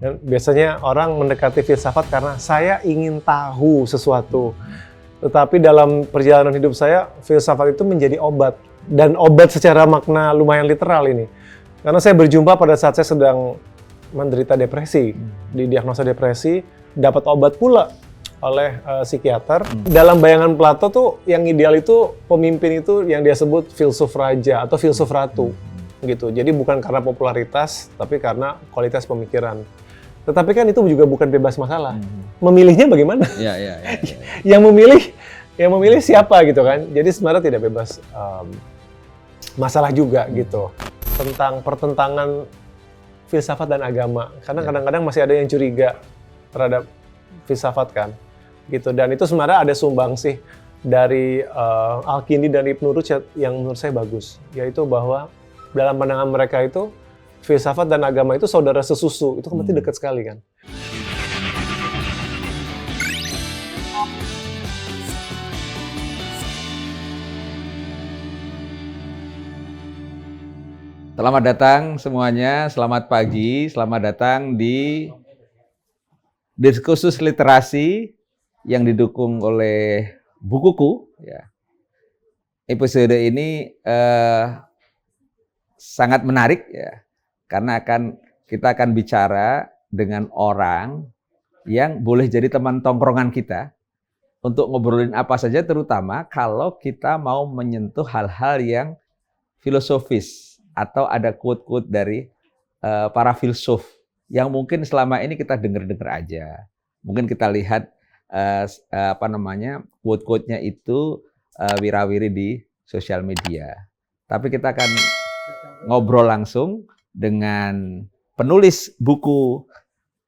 Dan biasanya orang mendekati filsafat karena saya ingin tahu sesuatu. Tetapi dalam perjalanan hidup saya, filsafat itu menjadi obat. Dan obat secara makna lumayan literal ini. Karena saya berjumpa pada saat saya sedang menderita depresi. Didiagnosa depresi, dapat obat pula oleh psikiater. Dalam bayangan Plato tuh yang ideal itu pemimpin itu yang dia sebut filsuf raja atau filsuf ratu. Gitu. Jadi bukan karena popularitas, tapi karena kualitas pemikiran. Tetapi kan itu juga bukan bebas masalah. Memilihnya bagaimana? Ya. yang memilih siapa gitu kan? Jadi sebenarnya tidak bebas masalah juga gitu. Tentang pertentangan filsafat dan agama. Karena kadang-kadang masih ada yang curiga terhadap filsafat kan. Gitu. Dan itu sebenarnya ada sumbangsih dari Al-Kindi dan Ibn Rushd yang menurut saya bagus. Yaitu bahwa dalam pandangan mereka itu filsafat dan agama itu saudara sesusu, itu kan berarti dekat sekali kan. Selamat datang semuanya, selamat pagi, selamat datang di Diskursus Literasi yang didukung oleh Bukuku. Ya. Episode ini sangat menarik ya. Karena kita akan bicara dengan orang yang boleh jadi teman tongkrongan kita untuk ngobrolin apa saja, terutama kalau kita mau menyentuh hal-hal yang filosofis atau ada quote-quote dari para filsuf yang mungkin selama ini kita dengar-dengar aja. Mungkin kita lihat quote-quote-nya itu wirawiri di sosial media. Tapi kita akan ngobrol langsung dengan penulis buku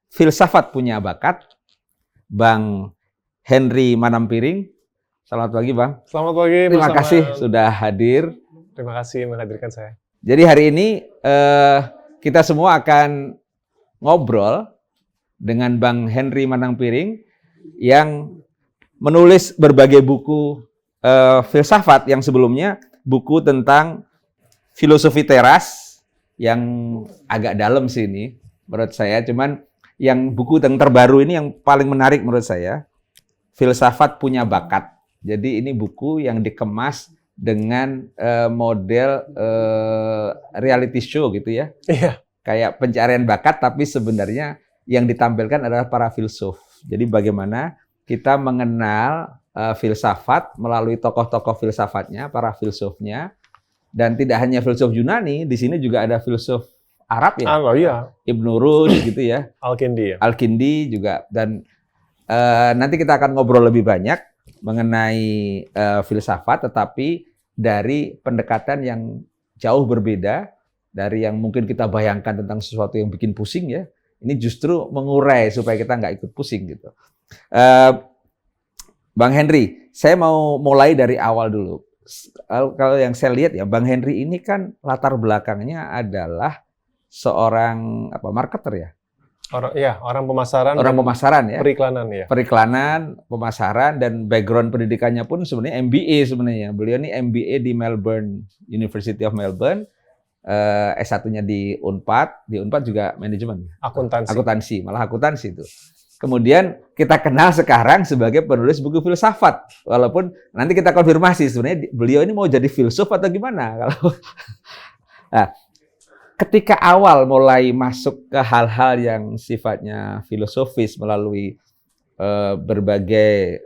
Filsafat Punya Bakat, Bang Henry Manampiring. Selamat pagi, Bang. Selamat pagi. Terima kasih sudah hadir. Terima kasih menghadirkan saya. Jadi hari ini kita semua akan ngobrol dengan Bang Henry Manampiring yang menulis berbagai buku filsafat, yang sebelumnya buku tentang filosofi teras, yang agak dalam sih ini menurut saya. Cuman yang buku yang terbaru ini yang paling menarik menurut saya, Filsafat Punya Bakat. Jadi ini buku yang dikemas dengan model reality show gitu ya. Iya. Kayak pencarian bakat, tapi sebenarnya yang ditampilkan adalah para filsuf. Jadi bagaimana kita mengenal filsafat melalui tokoh-tokoh filsafatnya, para filsufnya. Dan tidak hanya filsuf Yunani, di sini juga ada filsuf Arab ya. Oh iya. Ibn Rushd gitu ya. Al-Kindi ya. Al-Kindi juga. Dan nanti kita akan ngobrol lebih banyak mengenai filsafat, tetapi dari pendekatan yang jauh berbeda dari yang mungkin kita bayangkan tentang sesuatu yang bikin pusing ya. Ini justru mengurai supaya kita nggak ikut pusing gitu. Bang Henry, saya mau mulai dari awal dulu. Kalau yang saya lihat ya, Bang Henry ini kan latar belakangnya adalah seorang marketer ya. Orang pemasaran. Orang pemasaran ya. Periklanan ya. Periklanan, pemasaran, dan background pendidikannya pun sebenarnya MBA sebenarnya. Beliau ini MBA di Melbourne, University of Melbourne. S1-nya di Unpad juga manajemen. Akuntansi, malah akuntansi itu. Kemudian kita kenal sekarang sebagai penulis buku filsafat. Walaupun nanti kita konfirmasi sebenarnya beliau ini mau jadi filsuf atau gimana. Nah, ketika awal mulai masuk ke hal-hal yang sifatnya filosofis melalui berbagai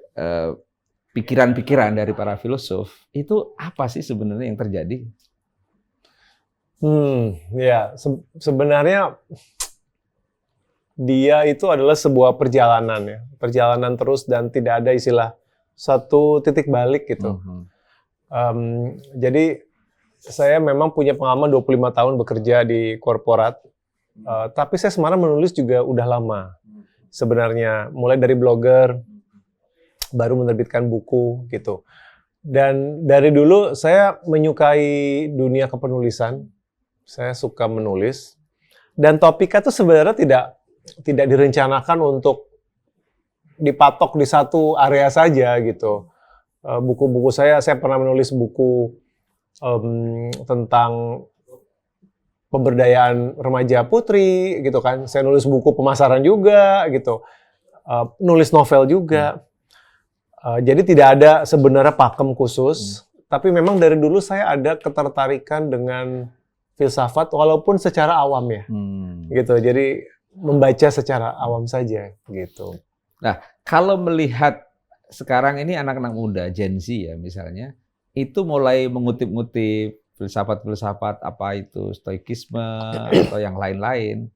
pikiran-pikiran dari para filosof, itu apa sih sebenarnya yang terjadi? Sebenarnya dia itu adalah sebuah perjalanan ya, perjalanan terus dan tidak ada istilah satu titik balik gitu. Jadi saya memang punya pengalaman 25 tahun bekerja di korporat, tapi saya sebenarnya menulis juga udah lama. Sebenarnya mulai dari blogger, baru menerbitkan buku gitu. Dan dari dulu saya menyukai dunia kepenulisan, saya suka menulis. Dan topiknya itu sebenarnya tidak direncanakan untuk dipatok di satu area saja gitu. Buku-buku saya pernah menulis buku tentang pemberdayaan remaja putri gitu kan. Saya nulis buku pemasaran juga gitu. Nulis novel juga. Jadi tidak ada sebenarnya pakem khusus, tapi memang dari dulu saya ada ketertarikan dengan filsafat walaupun secara awam ya. Gitu. Jadi membaca secara awam saja gitu. Nah, kalau melihat sekarang ini anak-anak muda Gen Z ya misalnya, itu mulai mengutip-ngutip filsafat-filsafat apa itu stoikisme atau yang lain-lain.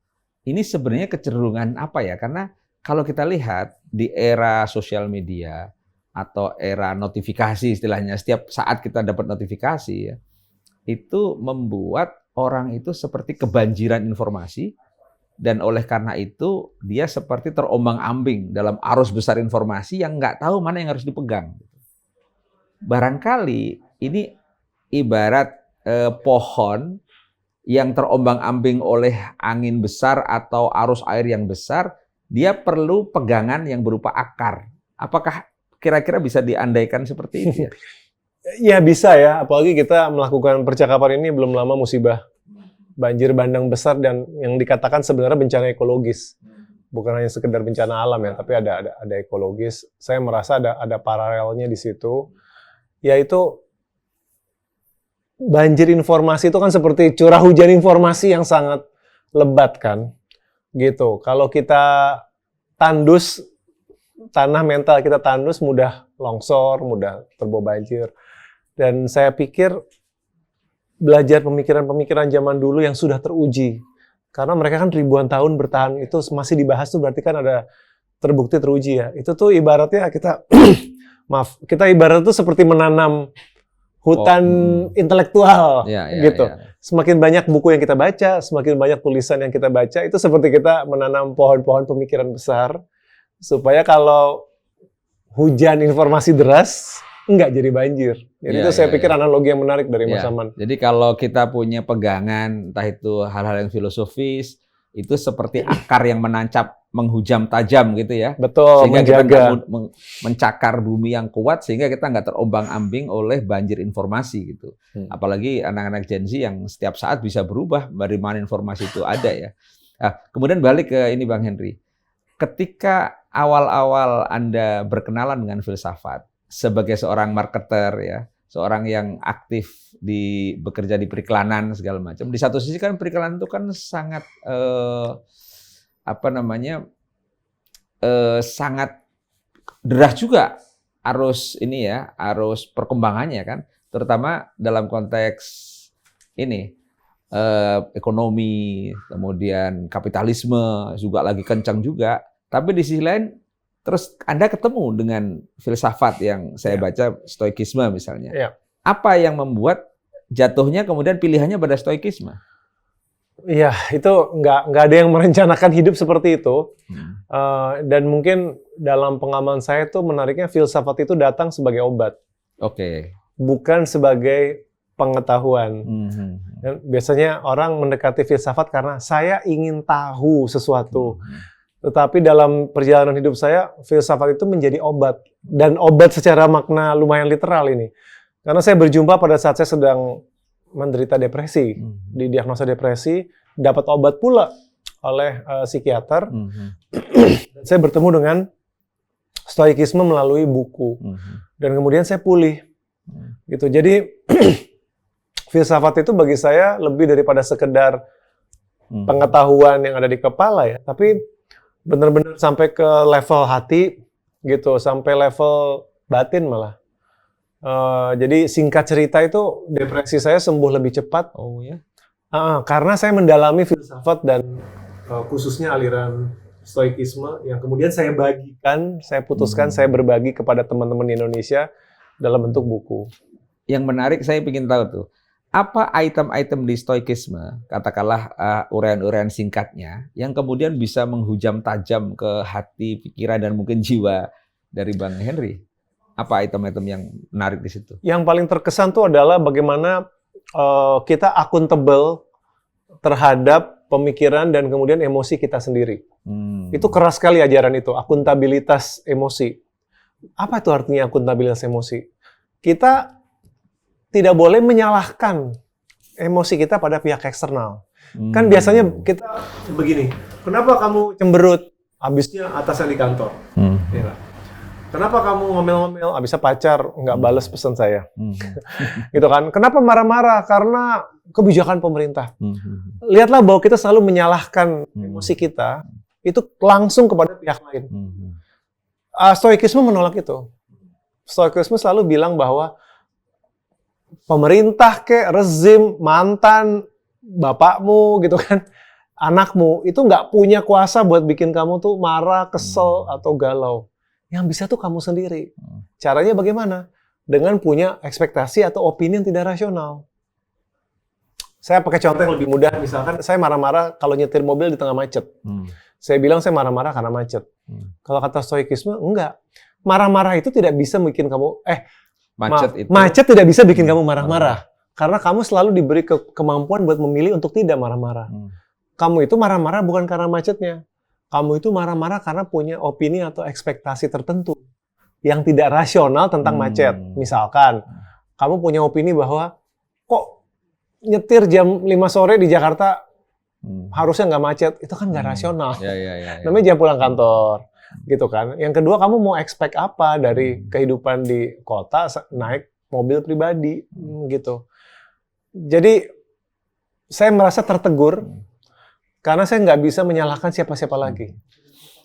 Ini sebenarnya kecenderungan apa ya? Karena kalau kita lihat di era sosial media atau era notifikasi istilahnya, setiap saat kita dapat notifikasi ya, itu membuat orang itu seperti kebanjiran informasi dan oleh karena itu dia seperti terombang-ambing dalam arus besar informasi yang nggak tahu mana yang harus dipegang. Barangkali ini ibarat pohon yang terombang-ambing oleh angin besar atau arus air yang besar, dia perlu pegangan yang berupa akar. Apakah kira-kira bisa diandaikan seperti itu ya? Ya bisa ya, apalagi kita melakukan percakapan ini belum lama musibah banjir bandang besar dan yang dikatakan sebenarnya bencana ekologis. Bukan hanya sekedar bencana alam ya, tapi ada ekologis. Saya merasa ada paralelnya di situ, yaitu banjir informasi itu kan seperti curah hujan informasi yang sangat lebat kan. Gitu. Kalau kita tandus, tanah mental kita tandus, mudah longsor, mudah terbawa banjir. Dan saya pikir belajar pemikiran-pemikiran zaman dulu yang sudah teruji. Karena mereka kan ribuan tahun bertahan, itu masih dibahas tuh berarti kan ada terbukti teruji ya. Itu tuh ibaratnya kita, maaf, kita ibarat tuh seperti menanam hutan intelektual gitu. Semakin banyak buku yang kita baca, semakin banyak tulisan yang kita baca, itu seperti kita menanam pohon-pohon pemikiran besar, supaya kalau hujan informasi deras, enggak jadi banjir. Jadi itu saya pikir analogi yang menarik dari Mas Aman. Jadi kalau kita punya pegangan, entah itu hal-hal yang filosofis, itu seperti akar yang menancap, menghujam tajam gitu ya. Betul, sehingga menjaga. kita mencakar bumi yang kuat, sehingga kita nggak terombang-ambing oleh banjir informasi gitu. Apalagi anak-anak Gen Z yang setiap saat bisa berubah dari mana informasi itu ada ya. Nah, kemudian balik ke ini Bang Henry. Ketika awal-awal Anda berkenalan dengan filsafat, sebagai seorang marketer ya, seorang yang aktif bekerja di periklanan segala macam. Di satu sisi kan periklanan itu kan sangat sangat deras juga arus perkembangannya kan, terutama dalam konteks ini ekonomi, kemudian kapitalisme juga lagi kencang juga. Tapi di sisi lain terus Anda ketemu dengan filsafat yang saya baca stoikisme misalnya. Apa yang membuat jatuhnya kemudian pilihannya pada stoikisme? Iya, itu nggak ada yang merencanakan hidup seperti itu. Dan mungkin dalam pengalaman saya tuh menariknya filsafat itu datang sebagai obat. Bukan sebagai pengetahuan. Dan biasanya orang mendekati filsafat karena saya ingin tahu sesuatu. Tetapi dalam perjalanan hidup saya, filsafat itu menjadi obat. Dan obat secara makna lumayan literal ini. Karena saya berjumpa pada saat saya sedang menderita depresi. Didiagnosa depresi, dapat obat pula oleh psikiater. Saya bertemu dengan stoikisme melalui buku. Dan kemudian saya pulih. Gitu. Jadi, filsafat itu bagi saya lebih daripada sekedar pengetahuan yang ada di kepala ya. Tapi benar-benar sampai ke level hati gitu, sampai level batin malah. Jadi singkat cerita itu depresi saya sembuh lebih cepat. Karena saya mendalami filsafat dan khususnya aliran stoikisme yang kemudian saya bagikan, saya putuskan saya berbagi kepada teman-teman di Indonesia dalam bentuk buku. Yang menarik saya ingin tahu tuh, apa item-item di stoikisme, katakanlah uraian-uraian singkatnya, yang kemudian bisa menghujam tajam ke hati, pikiran, dan mungkin jiwa dari Bang Henry? Apa item-item yang menarik di situ? Yang paling terkesan tuh adalah bagaimana kita akuntabel terhadap pemikiran dan kemudian emosi kita sendiri. Itu keras sekali ajaran itu, akuntabilitas emosi. Apa itu artinya akuntabilitas emosi? Kita tidak boleh menyalahkan emosi kita pada pihak eksternal. Kan biasanya kita begini, kenapa kamu cemberut? Habisnya atasan di kantor. Ya. Kenapa kamu ngomel-ngomel? Habisnya pacar nggak balas pesan saya. Gitu kan. Kenapa marah-marah? Karena kebijakan pemerintah. Lihatlah bahwa kita selalu menyalahkan emosi kita, itu langsung kepada pihak lain. Stoikisme menolak itu. Stoikisme selalu bilang bahwa pemerintah rezim, mantan, bapakmu gitu kan, anakmu, itu nggak punya kuasa buat bikin kamu tuh marah, kesel, atau galau. Yang bisa tuh kamu sendiri. Caranya bagaimana? Dengan punya ekspektasi atau opini yang tidak rasional. Saya pakai contoh yang lebih mudah, misalkan saya marah-marah kalau nyetir mobil di tengah macet. Saya bilang saya marah-marah karena macet. Kalau kata stoikisme, enggak. Marah-marah itu tidak bisa bikin kamu, macet tidak bisa bikin kamu marah-marah. Karena kamu selalu diberi kemampuan buat memilih untuk tidak marah-marah. Kamu itu marah-marah bukan karena macetnya. Kamu itu marah-marah karena punya opini atau ekspektasi tertentu yang tidak rasional tentang macet. Misalkan, kamu punya opini bahwa, kok nyetir jam 5 sore di Jakarta harusnya nggak macet. Itu kan nggak rasional. Namanya jam pulang kantor. Gitu kan. Yang kedua, kamu mau expect apa dari kehidupan di kota naik mobil pribadi gitu. Jadi saya merasa tertegur karena saya nggak bisa menyalahkan siapa-siapa lagi.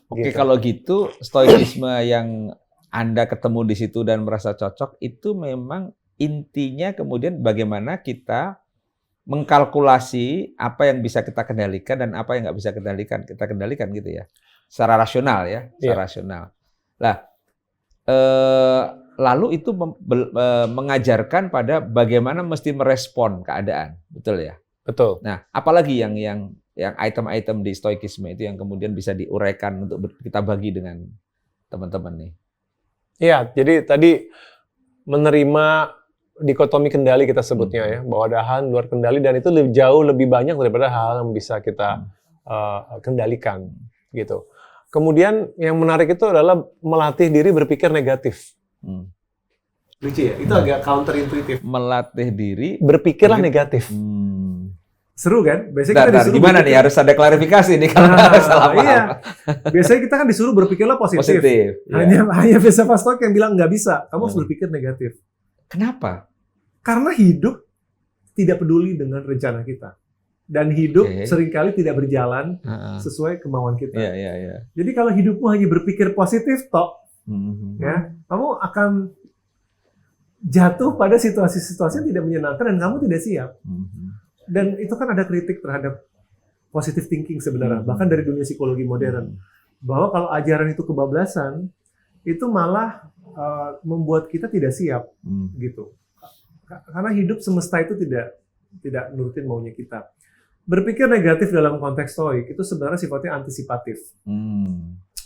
Oke, kalau gitu stoikisme yang Anda ketemu di situ dan merasa cocok itu memang intinya kemudian bagaimana kita mengkalkulasi apa yang bisa kita kendalikan dan apa yang nggak bisa kita kendalikan gitu ya. Secara rasional ya, secara rasional. Nah, lalu itu mengajarkan pada bagaimana mesti merespon keadaan, betul ya? Betul. Nah, apalagi yang item-item di stoikisme itu yang kemudian bisa diuraikan untuk kita bagi dengan teman-teman nih? Iya, jadi tadi menerima dikotomi kendali kita sebutnya ya, bahwa ada hal luar kendali dan itu jauh lebih banyak daripada hal yang bisa kita kendalikan, gitu. Kemudian yang menarik itu adalah melatih diri berpikir negatif. Lucu ya, itu agak counterintuitif. Melatih diri berpikirlah negatif. Seru kan? Biasanya kita disuruh gimana nih? Harus ada klarifikasi nih kalau salah paham. Iya. Biasanya kita kan disuruh berpikirlah positif. Hanya filsafat Stoik yang bilang nggak bisa. Kamu harus berpikir negatif. Kenapa? Karena hidup tidak peduli dengan rencana kita. Dan hidup seringkali tidak berjalan sesuai kemauan kita. Jadi kalau hidupmu hanya berpikir positif, ya, kamu akan jatuh pada situasi-situasi yang tidak menyenangkan dan kamu tidak siap. Dan itu kan ada kritik terhadap positive thinking sebenarnya, bahkan dari dunia psikologi modern. Bahwa kalau ajaran itu kebablasan, itu malah membuat kita tidak siap, gitu. Karena hidup semesta itu tidak nurutin maunya kita. Berpikir negatif dalam konteks stoik itu sebenarnya sifatnya antisipatif.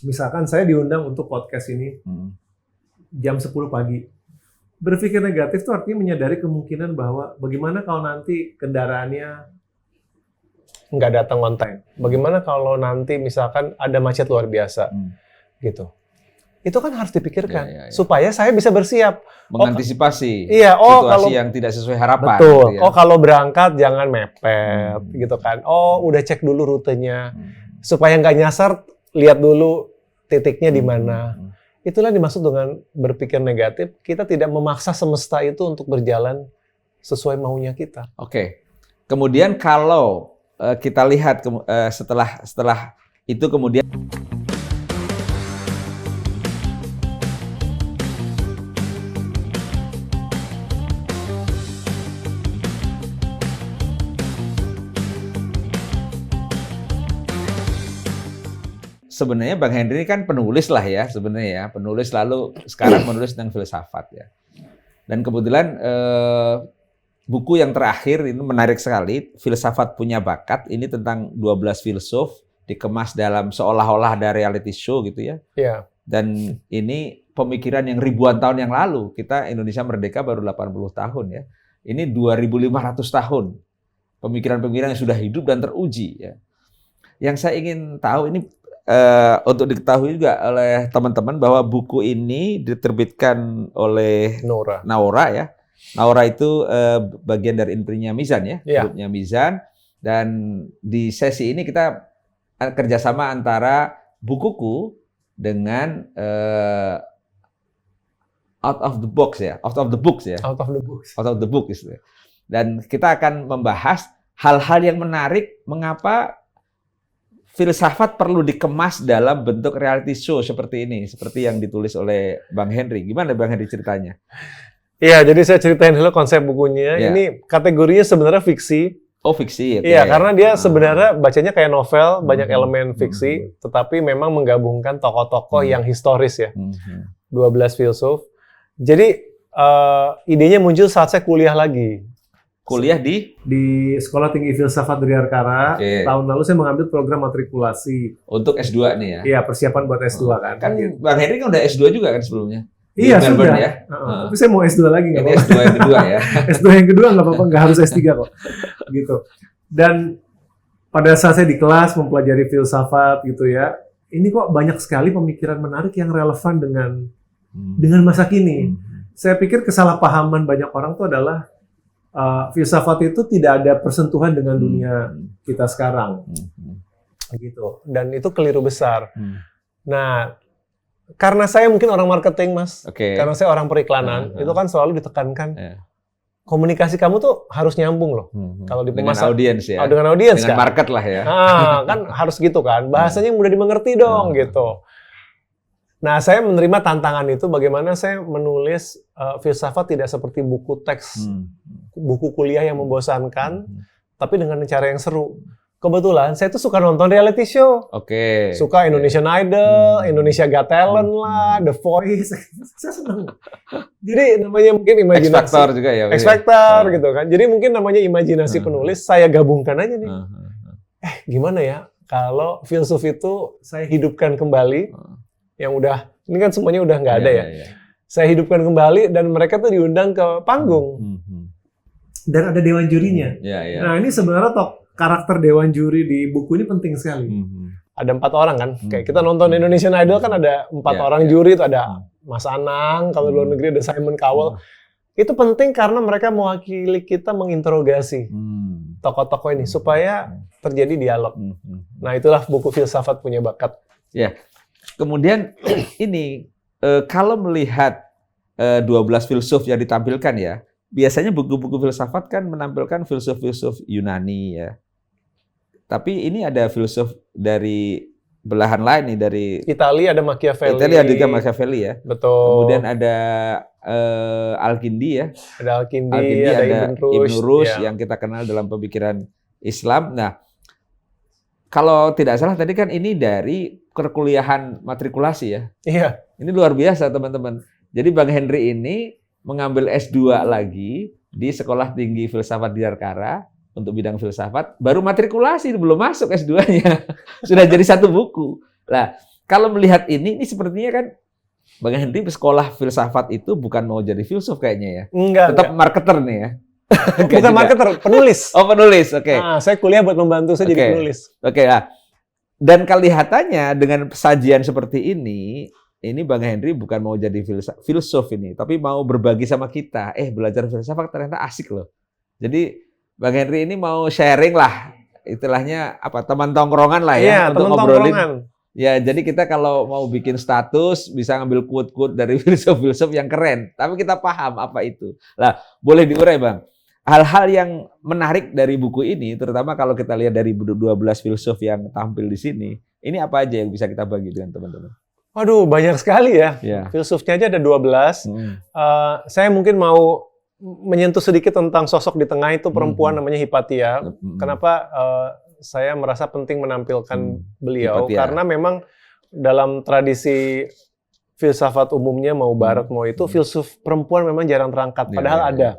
Misalkan saya diundang untuk podcast ini jam 10 pagi. Berpikir negatif itu artinya menyadari kemungkinan bahwa bagaimana kalau nanti kendaraannya nggak datang on time. Bagaimana kalau nanti misalkan ada macet luar biasa, gitu. Itu kan harus dipikirkan supaya saya bisa bersiap. Mengantisipasi situasi kalau yang tidak sesuai harapan. Betul. Gitu ya. Kalau berangkat jangan mepet, gitu kan. Udah cek dulu rutenya supaya nggak nyasar. Lihat dulu titiknya di mana. Itulah dimaksud dengan berpikir negatif. Kita tidak memaksa semesta itu untuk berjalan sesuai maunya kita. Oke. Kemudian kalau kita lihat setelah itu kemudian sebenarnya Bang Henry kan penulis lah ya sebenarnya ya, penulis lalu sekarang menulis tentang filsafat ya. Dan kebetulan buku yang terakhir ini menarik sekali, Filsafat Punya Bakat, ini tentang 12 filsuf dikemas dalam seolah-olah ada reality show gitu ya. Iya. Dan ini pemikiran yang ribuan tahun yang lalu, kita Indonesia merdeka baru 80 tahun ya. Ini 2.500 tahun pemikiran-pemikiran yang sudah hidup dan teruji ya. Yang saya ingin tahu ini untuk diketahui juga oleh teman-teman bahwa buku ini diterbitkan oleh Naora ya. Naora itu bagian dari Imprintnya Mizan ya, grupnya Mizan. Dan di sesi ini kita kerjasama antara bukuku dengan out of the box ya, out of the books ya, Out of the books. out of the book gitu. Dan kita akan membahas hal-hal yang menarik mengapa filsafat perlu dikemas dalam bentuk reality show seperti ini, seperti yang ditulis oleh Bang Henry. Gimana Bang Henry ceritanya? Iya, jadi saya ceritain dulu konsep bukunya. Ya. Ini kategorinya sebenarnya fiksi. Oh, fiksi. Okay. Iya, karena dia sebenarnya bacanya kayak novel, banyak elemen fiksi, tetapi memang menggabungkan tokoh-tokoh yang historis ya. 12 filsuf. Jadi idenya muncul saat saya kuliah lagi. Kuliah di Sekolah Tinggi Filsafat Driarkara. Oke. Tahun lalu saya mengambil program matrikulasi. untuk S2 nih ya. Iya, persiapan buat S2 kan. Kan Bang Henry kan udah S2 juga kan sebelumnya. Di Iya, Melbourne sudah. ya. Tapi saya mau S2 lagi nggak Ini apa-apa. S2 yang kedua ya. S2 yang kedua nggak apa-apa, nggak harus S3 kok. Gitu. Dan pada saat saya di kelas mempelajari filsafat gitu ya, ini kok banyak sekali pemikiran menarik yang relevan dengan masa kini. Saya pikir kesalahpahaman banyak orang itu adalah filsafat itu tidak ada persentuhan dengan dunia kita sekarang, gitu. Dan itu keliru besar. Nah, karena saya mungkin orang marketing, Mas, Oke. karena saya orang periklanan, itu kan selalu ditekankan Ya. komunikasi kamu tuh harus nyambung loh. Kalau di dengan pemasaran, audiens ya. dengan audiens Dengan kan. market lah ya. Kan harus gitu kan. Bahasanya mudah dimengerti dong gitu. Nah, saya menerima tantangan itu bagaimana saya menulis filsafat tidak seperti buku teks, buku kuliah yang membosankan, tapi dengan cara yang seru. Kebetulan saya tuh suka nonton reality show. Oke. Suka Indonesian Idol, Indonesia Got Talent lah, The Voice. Saya senang. Jadi namanya mungkin X imajinasi. Factor juga ya. X Factor gitu kan. Jadi mungkin namanya imajinasi penulis, saya gabungkan aja nih. Gimana ya kalau filsuf itu saya hidupkan kembali, yang udah, ini kan semuanya udah nggak ada ya. Saya hidupkan kembali dan mereka tuh diundang ke panggung. Dan ada dewan jurinya. Nah, ini sebenarnya karakter dewan juri di buku ini penting sekali. Ada 4 orang kan. Kayak kita nonton Indonesian Idol kan ada 4 orang juri, itu ada Mas Anang, kalau luar negeri ada Simon Cowell. Itu penting karena mereka mewakili kita menginterogasi tokoh-tokoh ini supaya terjadi dialog. Nah, itulah buku filsafat punya bakat. Ya. Kemudian ini kalau melihat 12 filsuf yang ditampilkan ya, biasanya buku-buku filsafat kan menampilkan filsuf-filsuf Yunani ya. Tapi ini ada filsuf dari belahan lain nih, dari Italia ada Machiavelli. Italia ada juga Machiavelli ya. Betul. Kemudian ada Al-Kindi ya. Ada Al-Kindi, ada Ibn Rushd yang kita kenal dalam pemikiran Islam. Nah, kalau tidak salah tadi kan ini dari perkuliahan matrikulasi ya. Iya. Ini luar biasa teman-teman. Jadi Bang Henry ini mengambil S2 lagi di Sekolah Tinggi Filsafat Driarkara untuk bidang filsafat, baru matrikulasi, belum masuk S2-nya. Sudah jadi satu buku. Nah, kalau melihat ini sepertinya kan Bang Henry sekolah filsafat itu bukan mau jadi filsuf kayaknya ya. Enggak. Tetap marketer nih ya. Bukan marketer, penulis. Oh, penulis. Oke. Nah, saya kuliah buat membantu saya jadi penulis. Oke, nah. Dan kelihatannya dengan sajian seperti ini Bang Henry bukan mau jadi filsuf ini, tapi mau berbagi sama kita. Belajar filsafat ternyata asik loh. Jadi Bang Henry ini mau sharing lah, istilahnya apa, teman tongkrongan lah ya, untuk ngobrolin. Ya, jadi kita kalau mau bikin status bisa ngambil quote-quote dari filsuf-filsuf yang keren, tapi kita paham apa itu. Lah, boleh diurai Bang. Hal-hal yang menarik dari buku ini, terutama kalau kita lihat dari 12 filsuf yang tampil di sini, ini apa aja yang bisa kita bagi dengan teman-teman? Waduh, banyak sekali ya. Filsufnya aja ada 12. Saya mungkin mau menyentuh sedikit tentang sosok di tengah itu, perempuan namanya Hypatia. Kenapa saya merasa penting menampilkan beliau? Hypatia. Karena memang dalam tradisi filsafat umumnya, mau barat mau itu, filsuf perempuan memang jarang terangkat. Padahal ada.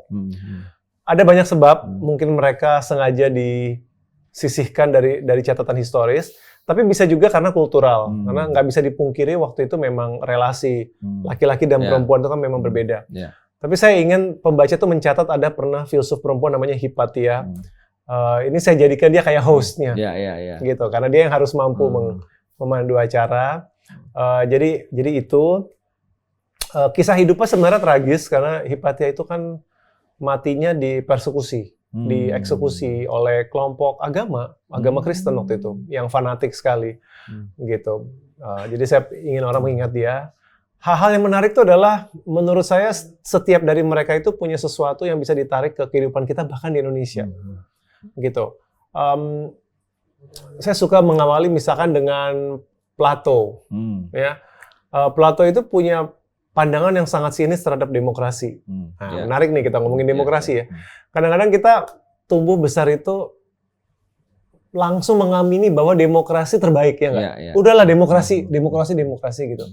Ada banyak sebab, mungkin mereka sengaja disisihkan dari catatan historis, tapi bisa juga karena kultural. Karena nggak bisa dipungkiri waktu itu memang relasi laki-laki dan perempuan itu kan memang berbeda. Tapi saya ingin pembaca itu mencatat ada pernah filsuf perempuan namanya Hypatia. Ini saya jadikan dia kayak hostnya, gitu. Karena dia yang harus mampu memandu acara. Jadi itu kisah hidupnya sebenarnya tragis karena Hypatia itu kan matinya di persekusi. dieksekusi oleh kelompok agama Kristen waktu itu, yang fanatik sekali, gitu. Jadi saya ingin orang mengingat dia. Hal-hal yang menarik itu adalah, menurut saya setiap dari mereka itu punya sesuatu yang bisa ditarik ke kehidupan kita bahkan di Indonesia, gitu. Saya suka mengawali misalkan dengan Plato, ya. Plato itu punya pandangan yang sangat sinis terhadap demokrasi. Menarik nih kita ngomongin demokrasi ya. Kadang-kadang kita tumbuh besar itu langsung mengamini bahwa demokrasi terbaik, ya nggak? Udahlah demokrasi gitu.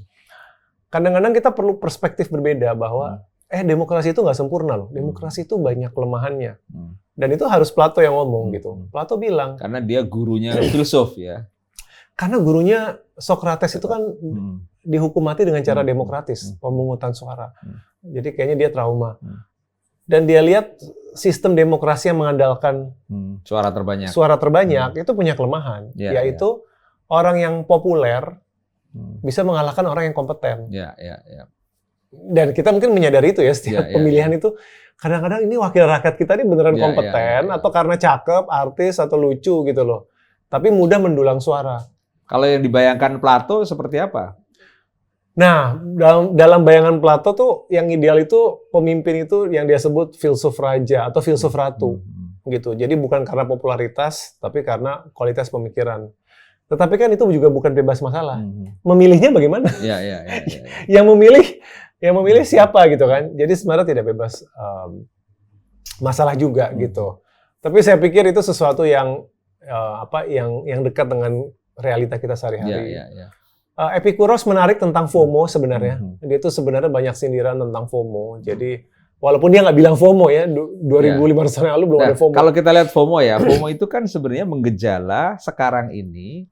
Kadang-kadang kita perlu perspektif berbeda bahwa demokrasi itu nggak sempurna loh. Demokrasi itu banyak kelemahannya. Dan itu harus Plato yang ngomong gitu. Plato bilang. Karena dia gurunya filsuf ya. Karena gurunya Socrates itu kan dihukum mati dengan cara demokratis, pemungutan suara. Jadi kayaknya dia trauma. Dan dia lihat sistem demokrasi yang mengandalkan suara terbanyak itu punya kelemahan, yaitu orang yang populer bisa mengalahkan orang yang kompeten. Dan kita mungkin menyadari itu ya, setiap pemilihan itu kadang-kadang ini wakil rakyat kita ini beneran kompeten atau karena cakep, artis atau lucu gitu loh. Tapi mudah mendulang suara. Kalau yang dibayangkan Plato seperti apa? Nah, dalam bayangan Plato tuh yang ideal itu pemimpin itu yang dia sebut filsuf raja atau filsuf ratu, gitu. Jadi bukan karena popularitas, tapi karena kualitas pemikiran. Tetapi kan itu juga bukan bebas masalah. Memilihnya bagaimana? Yang memilih siapa gitu kan? Jadi sebenarnya tidak bebas masalah juga gitu. Tapi saya pikir itu sesuatu yang yang dekat dengan realita kita sehari-hari. Epikuros menarik tentang FOMO sebenarnya. Dia itu sebenarnya banyak sindiran tentang FOMO. Jadi walaupun dia nggak bilang FOMO ya, 2500 tahun lalu belum ada FOMO. Kalau kita lihat FOMO ya, FOMO itu kan sebenarnya menggejala sekarang ini.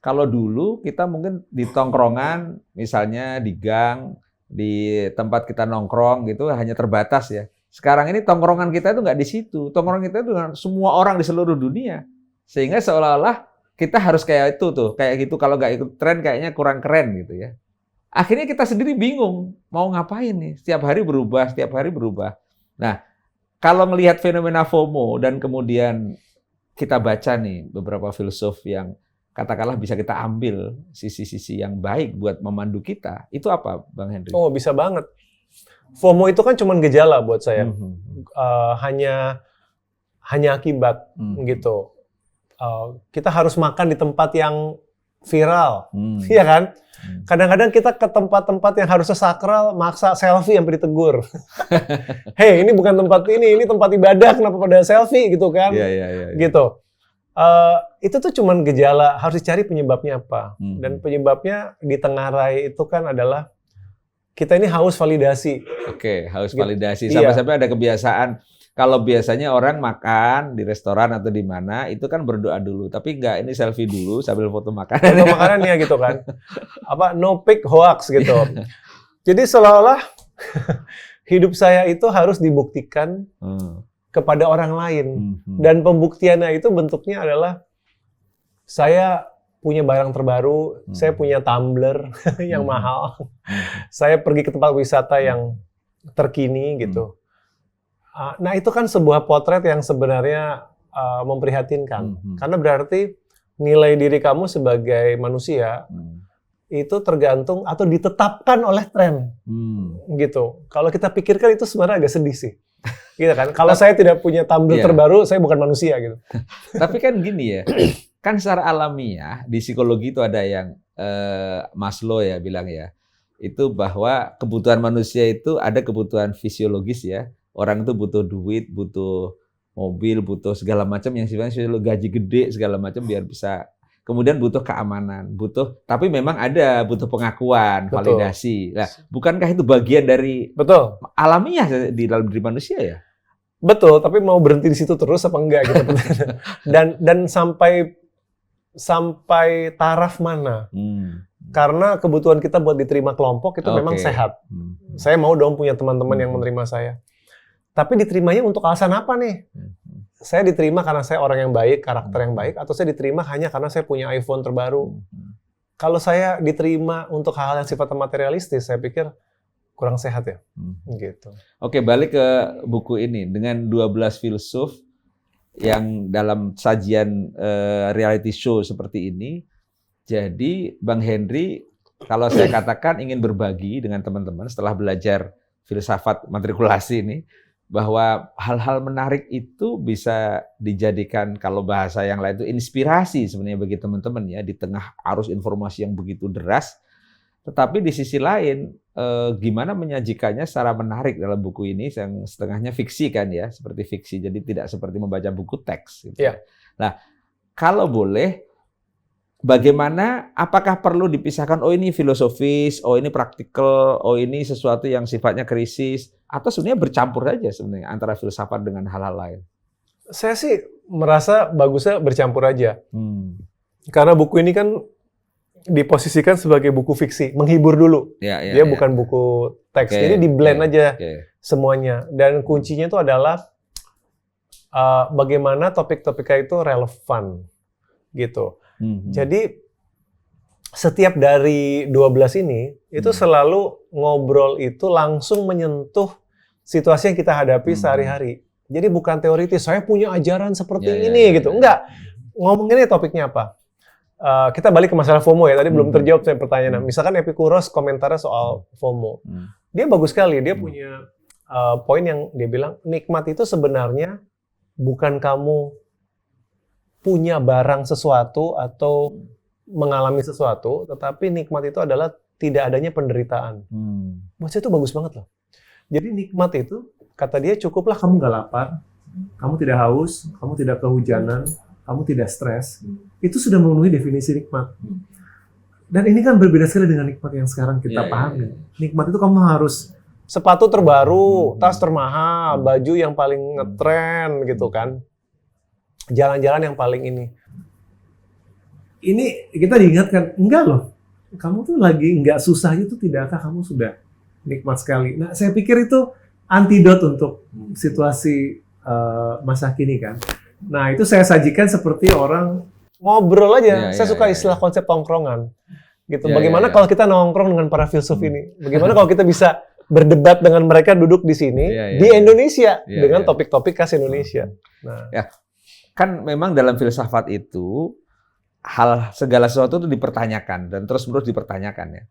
Kalau dulu kita mungkin di tongkrongan, misalnya di gang, di tempat kita nongkrong gitu hanya terbatas ya. Sekarang ini tongkrongan kita itu nggak di situ. Tongkrongan kita itu dengan semua orang di seluruh dunia. Sehingga seolah-olah kita harus kayak itu tuh, kayak gitu. Kalau nggak ikut tren kayaknya kurang keren gitu ya. Akhirnya kita sendiri bingung mau ngapain nih. Setiap hari berubah. Nah, kalau melihat fenomena FOMO dan kemudian kita baca nih beberapa filsuf yang katakanlah bisa kita ambil sisi-sisi yang baik buat memandu kita, itu apa, Bang Henry? Oh, bisa banget. FOMO itu kan cuma gejala buat saya. Hanya akibat gitu. Kita harus makan di tempat yang viral, iya kan? Kadang-kadang kita ke tempat-tempat yang harusnya sakral, maksa selfie sampai ditegur. Hei, ini bukan tempat ini tempat ibadah, kenapa pada selfie gitu kan? Gitu. Itu tuh cuman gejala, harus dicari penyebabnya apa. Dan penyebabnya ditengarai itu kan adalah kita ini haus validasi. Oke, haus validasi. Sampai-sampai ada kebiasaan. Kalau biasanya orang makan di restoran atau di mana, itu kan berdoa dulu. Tapi enggak, ini selfie dulu sambil foto makanan. Foto makanannya gitu kan. No pic hoax gitu. Jadi seolah-olah hidup saya itu harus dibuktikan kepada orang lain. Dan pembuktiannya itu bentuknya adalah saya punya barang terbaru, saya punya tumbler yang mahal, saya pergi ke tempat wisata yang terkini gitu. Nah itu kan sebuah potret yang sebenarnya memprihatinkan. Karena berarti nilai diri kamu sebagai manusia itu tergantung atau ditetapkan oleh tren. Gitu. Kalau kita pikirkan itu sebenarnya agak sedih sih. Gitu kan. Kalau saya tidak punya tumbler terbaru, saya bukan manusia gitu. Tapi kan gini ya, kan secara alamiah di psikologi itu ada yang Maslow ya bilang ya, itu bahwa kebutuhan manusia itu ada kebutuhan fisiologis ya. Orang itu butuh duit, butuh mobil, butuh segala macam yang sifatnya gaji gede segala macam biar bisa. Kemudian butuh keamanan, tapi memang butuh pengakuan, validasi. Nah, bukankah itu bagian dari alamiah di dalam diri manusia ya? Betul, tapi mau berhenti di situ terus apa enggak gitu. dan sampai taraf mana? Karena kebutuhan kita buat diterima kelompok itu memang sehat. Saya mau dong punya teman-teman yang menerima saya. Tapi diterimanya untuk alasan apa nih? Saya diterima karena saya orang yang baik, karakter yang baik, atau saya diterima hanya karena saya punya iPhone terbaru. Kalau saya diterima untuk hal-hal yang sifatnya materialistis, saya pikir kurang sehat ya. Gitu. Oke, balik ke buku ini. Dengan 12 filsuf yang dalam sajian reality show seperti ini. Jadi Bang Henry, kalau saya katakan ingin berbagi dengan teman-teman setelah belajar filsafat matrikulasi ini, bahwa hal-hal menarik itu bisa dijadikan, kalau bahasa yang lain itu inspirasi sebenarnya bagi teman-teman ya, di tengah arus informasi yang begitu deras. Tetapi di sisi lain, gimana menyajikannya secara menarik dalam buku ini, yang setengahnya fiksi kan ya, seperti fiksi, jadi tidak seperti membaca buku teks. Gitu. Ya. Nah, kalau boleh, bagaimana, apakah perlu dipisahkan, oh ini filosofis, oh ini praktikal, oh ini sesuatu yang sifatnya krisis, atau sebenarnya bercampur aja sebenarnya antara filsafat dengan hal-hal lain? Saya sih merasa bagusnya bercampur aja. Karena buku ini kan diposisikan sebagai buku fiksi, menghibur dulu. Dia bukan buku teks, jadi di-blend aja semuanya. Dan kuncinya itu adalah bagaimana topik-topiknya itu relevan, gitu. Jadi setiap dari 12 ini itu selalu ngobrol itu langsung menyentuh situasi yang kita hadapi sehari-hari. Jadi bukan teoritis, saya punya ajaran seperti ini gitu. Enggak. Ngomonginnya topiknya apa? Kita balik ke masalah FOMO ya. Tadi belum terjawab saya pertanyaan. Misalkan Epikuros komentarnya soal FOMO. Dia bagus sekali. Dia punya poin yang dia bilang, nikmat itu sebenarnya bukan kamu punya barang sesuatu atau mengalami sesuatu, tetapi nikmat itu adalah tidak adanya penderitaan. Menurut saya itu bagus banget loh. Jadi nikmat itu, kata dia, cukuplah kamu nggak lapar, kamu tidak haus, kamu tidak kehujanan, kamu tidak stres. Itu sudah memenuhi definisi nikmat. Dan ini kan berbeda sekali dengan nikmat yang sekarang kita pahami. Nikmat itu kamu harus sepatu terbaru, tas termahal, baju yang paling ngetren gitu kan. Jalan-jalan yang paling ini. Ini kita diingatkan, enggak loh. Kamu tuh lagi nggak susah itu, tidakkah kamu sudah nikmat sekali. Nah, saya pikir itu antidot untuk situasi masa kini kan. Nah, itu saya sajikan seperti orang ngobrol aja. Saya suka istilah konsep tongkrongan. Gitu. Bagaimana kalau kita nongkrong dengan para filsuf ini? Bagaimana kalau kita bisa berdebat dengan mereka duduk di sini di Indonesia dengan topik-topik khas Indonesia. Nah, kan memang dalam filsafat itu segala sesuatu itu dipertanyakan dan terus-menerus dipertanyakan ya.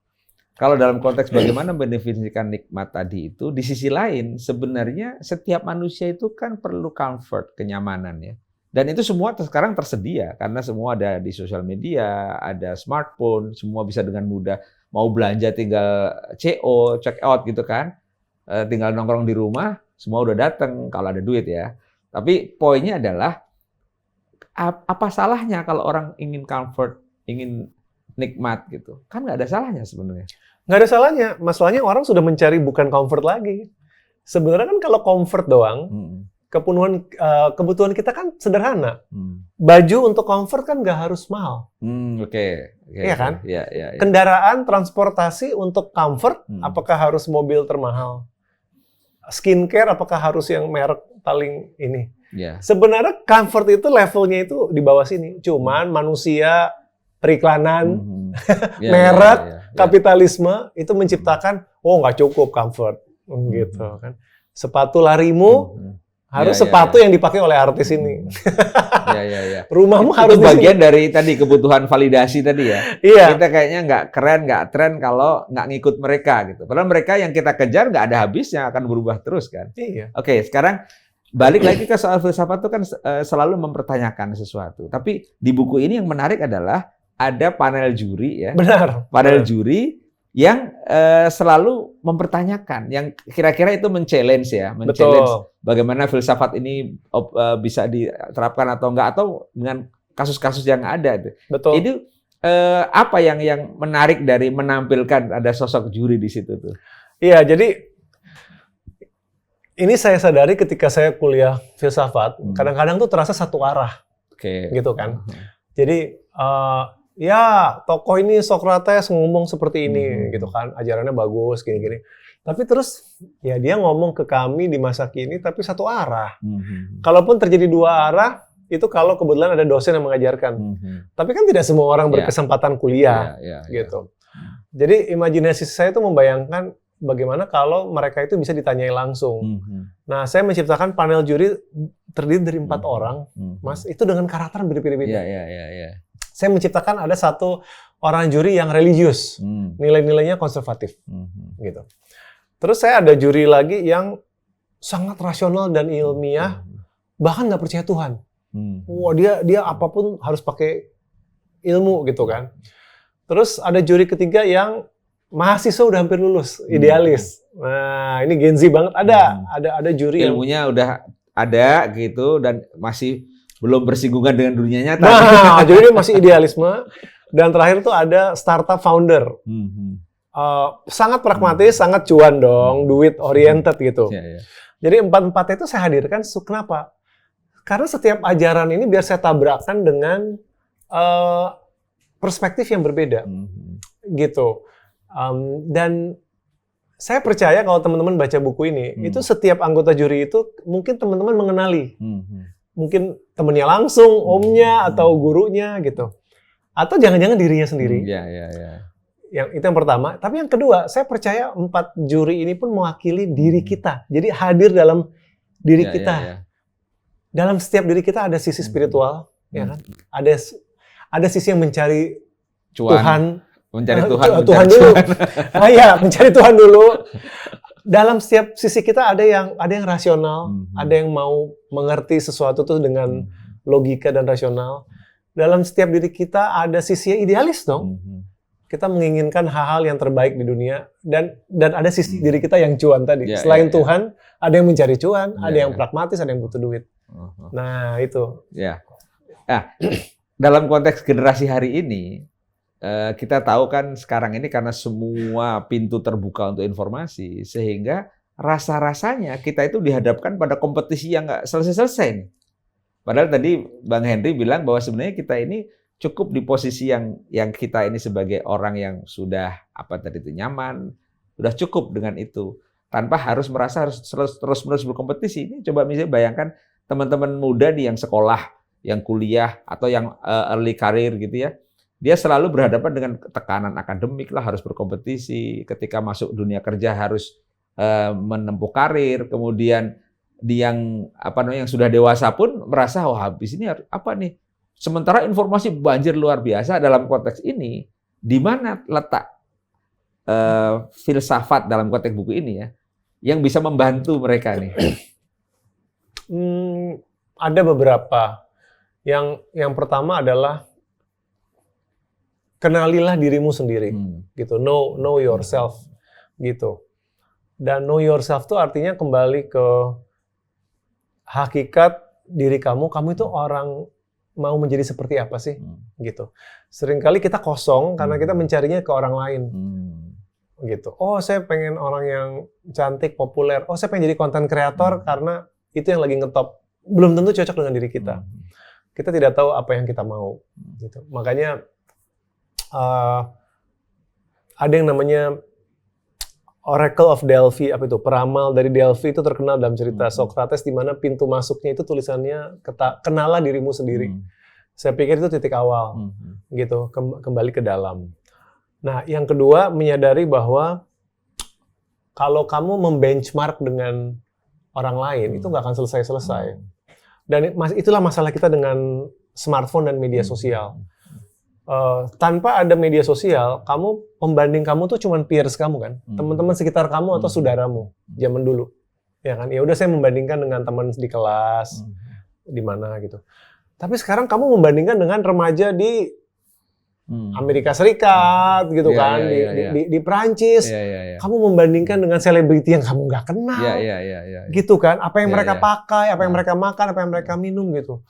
Kalau dalam konteks bagaimana mendefinisikan nikmat tadi itu, di sisi lain sebenarnya setiap manusia itu kan perlu comfort, kenyamanan ya. Dan itu semua sekarang tersedia karena semua ada di sosial media, ada smartphone, semua bisa dengan mudah. Mau belanja tinggal CO, check out gitu kan. Tinggal nongkrong di rumah, semua udah datang kalau ada duit ya. Tapi poinnya adalah apa salahnya kalau orang ingin comfort, ingin nikmat gitu? Kan nggak ada salahnya sebenarnya. Nggak ada salahnya. Masalahnya orang sudah mencari bukan comfort lagi. Sebenarnya kan kalau comfort doang, kebutuhan kita kan sederhana. Baju untuk comfort kan nggak harus mahal. Iya kan? Ya. Kendaraan, transportasi untuk comfort, apakah harus mobil termahal? Skincare, apakah harus yang merek paling ini? Sebenarnya comfort itu levelnya itu di bawah sini. Cuman manusia, periklanan, merek, kapitalisme itu menciptakan, oh nggak cukup comfort, gitu kan. Sepatu larimu harus sepatu yang dipakai oleh artis ini. Rumahmu harus itu bagian dari tadi kebutuhan validasi tadi ya. Kita kayaknya nggak keren, nggak tren kalau nggak ngikut mereka gitu. Padahal mereka yang kita kejar nggak ada habisnya, akan berubah terus kan. Oke, sekarang balik lagi ke soal filsafat itu kan selalu mempertanyakan sesuatu. Tapi di buku ini yang menarik adalah ada panel juri ya. Panel juri yang selalu mempertanyakan, yang kira-kira itu men-challenge ya, bagaimana filsafat ini bisa diterapkan atau enggak, atau dengan kasus-kasus yang ada. Itu apa yang menarik dari menampilkan ada sosok juri di situ tuh? Iya, jadi ini saya sadari ketika saya kuliah filsafat, kadang-kadang tuh terasa satu arah, gitu kan. Jadi ya tokoh ini Socrates ngomong seperti ini, gitu kan, ajarannya bagus, gini-gini. Tapi terus ya dia ngomong ke kami di masa kini, tapi satu arah. Kalaupun terjadi dua arah, itu kalau kebetulan ada dosen yang mengajarkan. Tapi kan tidak semua orang berkesempatan kuliah, gitu. Jadi imajinasi saya itu membayangkan bagaimana kalau mereka itu bisa ditanyai langsung. Nah, saya menciptakan panel juri terdiri dari 4 orang, Mas, itu dengan karakter berbeda-beda. Iya. Saya menciptakan ada 1 orang juri yang religius, nilai-nilainya konservatif, gitu. Terus saya ada juri lagi yang sangat rasional dan ilmiah, bahkan nggak percaya Tuhan. Wah, dia apapun harus pakai ilmu gitu kan. Terus ada juri ketiga yang mahasiswa udah hampir lulus, idealis. Nah, ini Gen Z banget. Ada juri ilmunya udah ada gitu dan masih belum bersinggungan dengan dunia nyata. Nah, jadi dia masih idealisme. Dan terakhir tuh ada startup founder. Sangat pragmatis, sangat cuan dong, duit oriented gitu. Jadi 4-4 itu saya hadirkan. Kenapa? Karena setiap ajaran ini biar saya tabrakkan dengan perspektif yang berbeda, gitu. Dan saya percaya kalau teman-teman baca buku ini, itu setiap anggota juri itu mungkin teman-teman mengenali. Mungkin temennya langsung, omnya, atau gurunya gitu. Atau jangan-jangan dirinya sendiri. Yang itu yang pertama. Tapi yang kedua, saya percaya 4 juri ini pun mewakili diri kita. Jadi hadir dalam diri kita. Dalam setiap diri kita ada sisi spiritual, ya kan? Ada sisi yang mencari Tuhan. Mencari Tuhan, Tuhan dulu. Mencari Tuhan dulu. Dalam setiap sisi kita ada yang rasional, ada yang mau mengerti sesuatu tuh dengan logika dan rasional. Dalam setiap diri kita ada sisi yang idealis dong. Kita menginginkan hal-hal yang terbaik di dunia dan ada sisi diri kita yang cuan tadi. Selain Tuhan, ada yang mencari cuan, ada yang pragmatis, ada yang butuh duit. Nah, itu. Nah, dalam konteks generasi hari ini, kita tahu kan sekarang ini karena semua pintu terbuka untuk informasi, sehingga rasa-rasanya kita itu dihadapkan pada kompetisi yang nggak selesai-selesai. Padahal tadi Bang Henry bilang bahwa sebenarnya kita ini cukup di posisi yang kita ini sebagai orang yang sudah nyaman, sudah cukup dengan itu, tanpa harus merasa harus terus-menerus berkompetisi. Ini coba misalnya bayangkan teman-teman muda nih yang sekolah, yang kuliah atau yang early career gitu ya. Dia selalu berhadapan dengan tekanan akademik lah, harus berkompetisi. Ketika masuk dunia kerja harus menempuh karir. Kemudian yang sudah dewasa pun merasa habis ini apa nih? Sementara informasi banjir luar biasa dalam konteks ini. Di mana letak filsafat dalam konteks buku ini ya, yang bisa membantu mereka nih? Ada beberapa. Yang pertama adalah kenalilah dirimu sendiri, gitu. Know yourself, gitu. Dan know yourself itu artinya kembali ke hakikat diri kamu. Kamu itu orang mau menjadi seperti apa sih, gitu. Seringkali kita kosong karena kita mencarinya ke orang lain, gitu. Oh, saya pengen orang yang cantik, populer. Oh, saya pengen jadi content creator karena itu yang lagi ngetop. Belum tentu cocok dengan diri kita. Kita tidak tahu apa yang kita mau, gitu. Makanya ada yang namanya Oracle of Delphi, peramal dari Delphi itu terkenal dalam cerita Socrates, di mana pintu masuknya itu tulisannya kenalah dirimu sendiri. Saya pikir itu titik awal, gitu, kembali ke dalam. Nah, yang kedua menyadari bahwa kalau kamu membenchmark dengan orang lain itu nggak akan selesai-selesai. Dan itulah masalah kita dengan smartphone dan media sosial. Tanpa ada media sosial, pembanding kamu tuh cuman peers kamu kan, teman-teman sekitar kamu atau saudaramu zaman dulu, ya kan? Ya udah saya membandingkan dengan teman di kelas, di mana gitu. Tapi sekarang kamu membandingkan dengan remaja di Amerika Serikat, gitu kan, di Perancis. Kamu membandingkan dengan selebriti yang kamu nggak kenal, gitu kan? Apa yang mereka pakai, apa yang mereka makan, apa yang mereka minum gitu.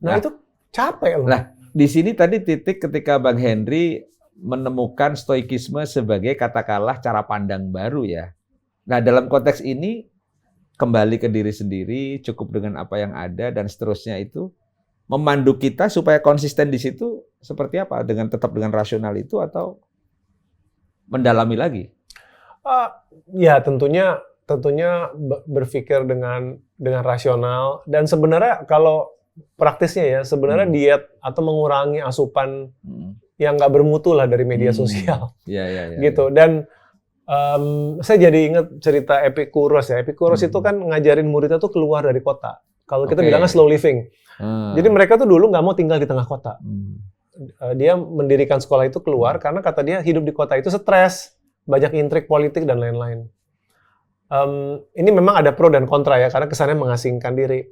Nah itu capek loh. Di sini tadi titik ketika Bang Henry menemukan stoikisme sebagai katakanlah cara pandang baru ya. Nah dalam konteks ini kembali ke diri sendiri, cukup dengan apa yang ada dan seterusnya itu memandu kita supaya konsisten di situ seperti apa? Tetap dengan rasional itu atau mendalami lagi? Ya tentunya berpikir dengan rasional dan sebenarnya kalau praktisnya ya, sebenarnya diet atau mengurangi asupan yang nggak bermutu lah dari media sosial, gitu. Dan saya jadi ingat cerita Epicurus ya. Epicurus itu kan ngajarin muridnya tuh keluar dari kota, Kalau kita Oke. bilangnya slow living. Hmm. Jadi mereka tuh dulu nggak mau tinggal di tengah kota. Hmm. Dia mendirikan sekolah itu keluar karena kata dia hidup di kota itu stres, banyak intrik politik dan lain-lain. Ini memang ada pro dan kontra ya, karena kesannya mengasingkan diri.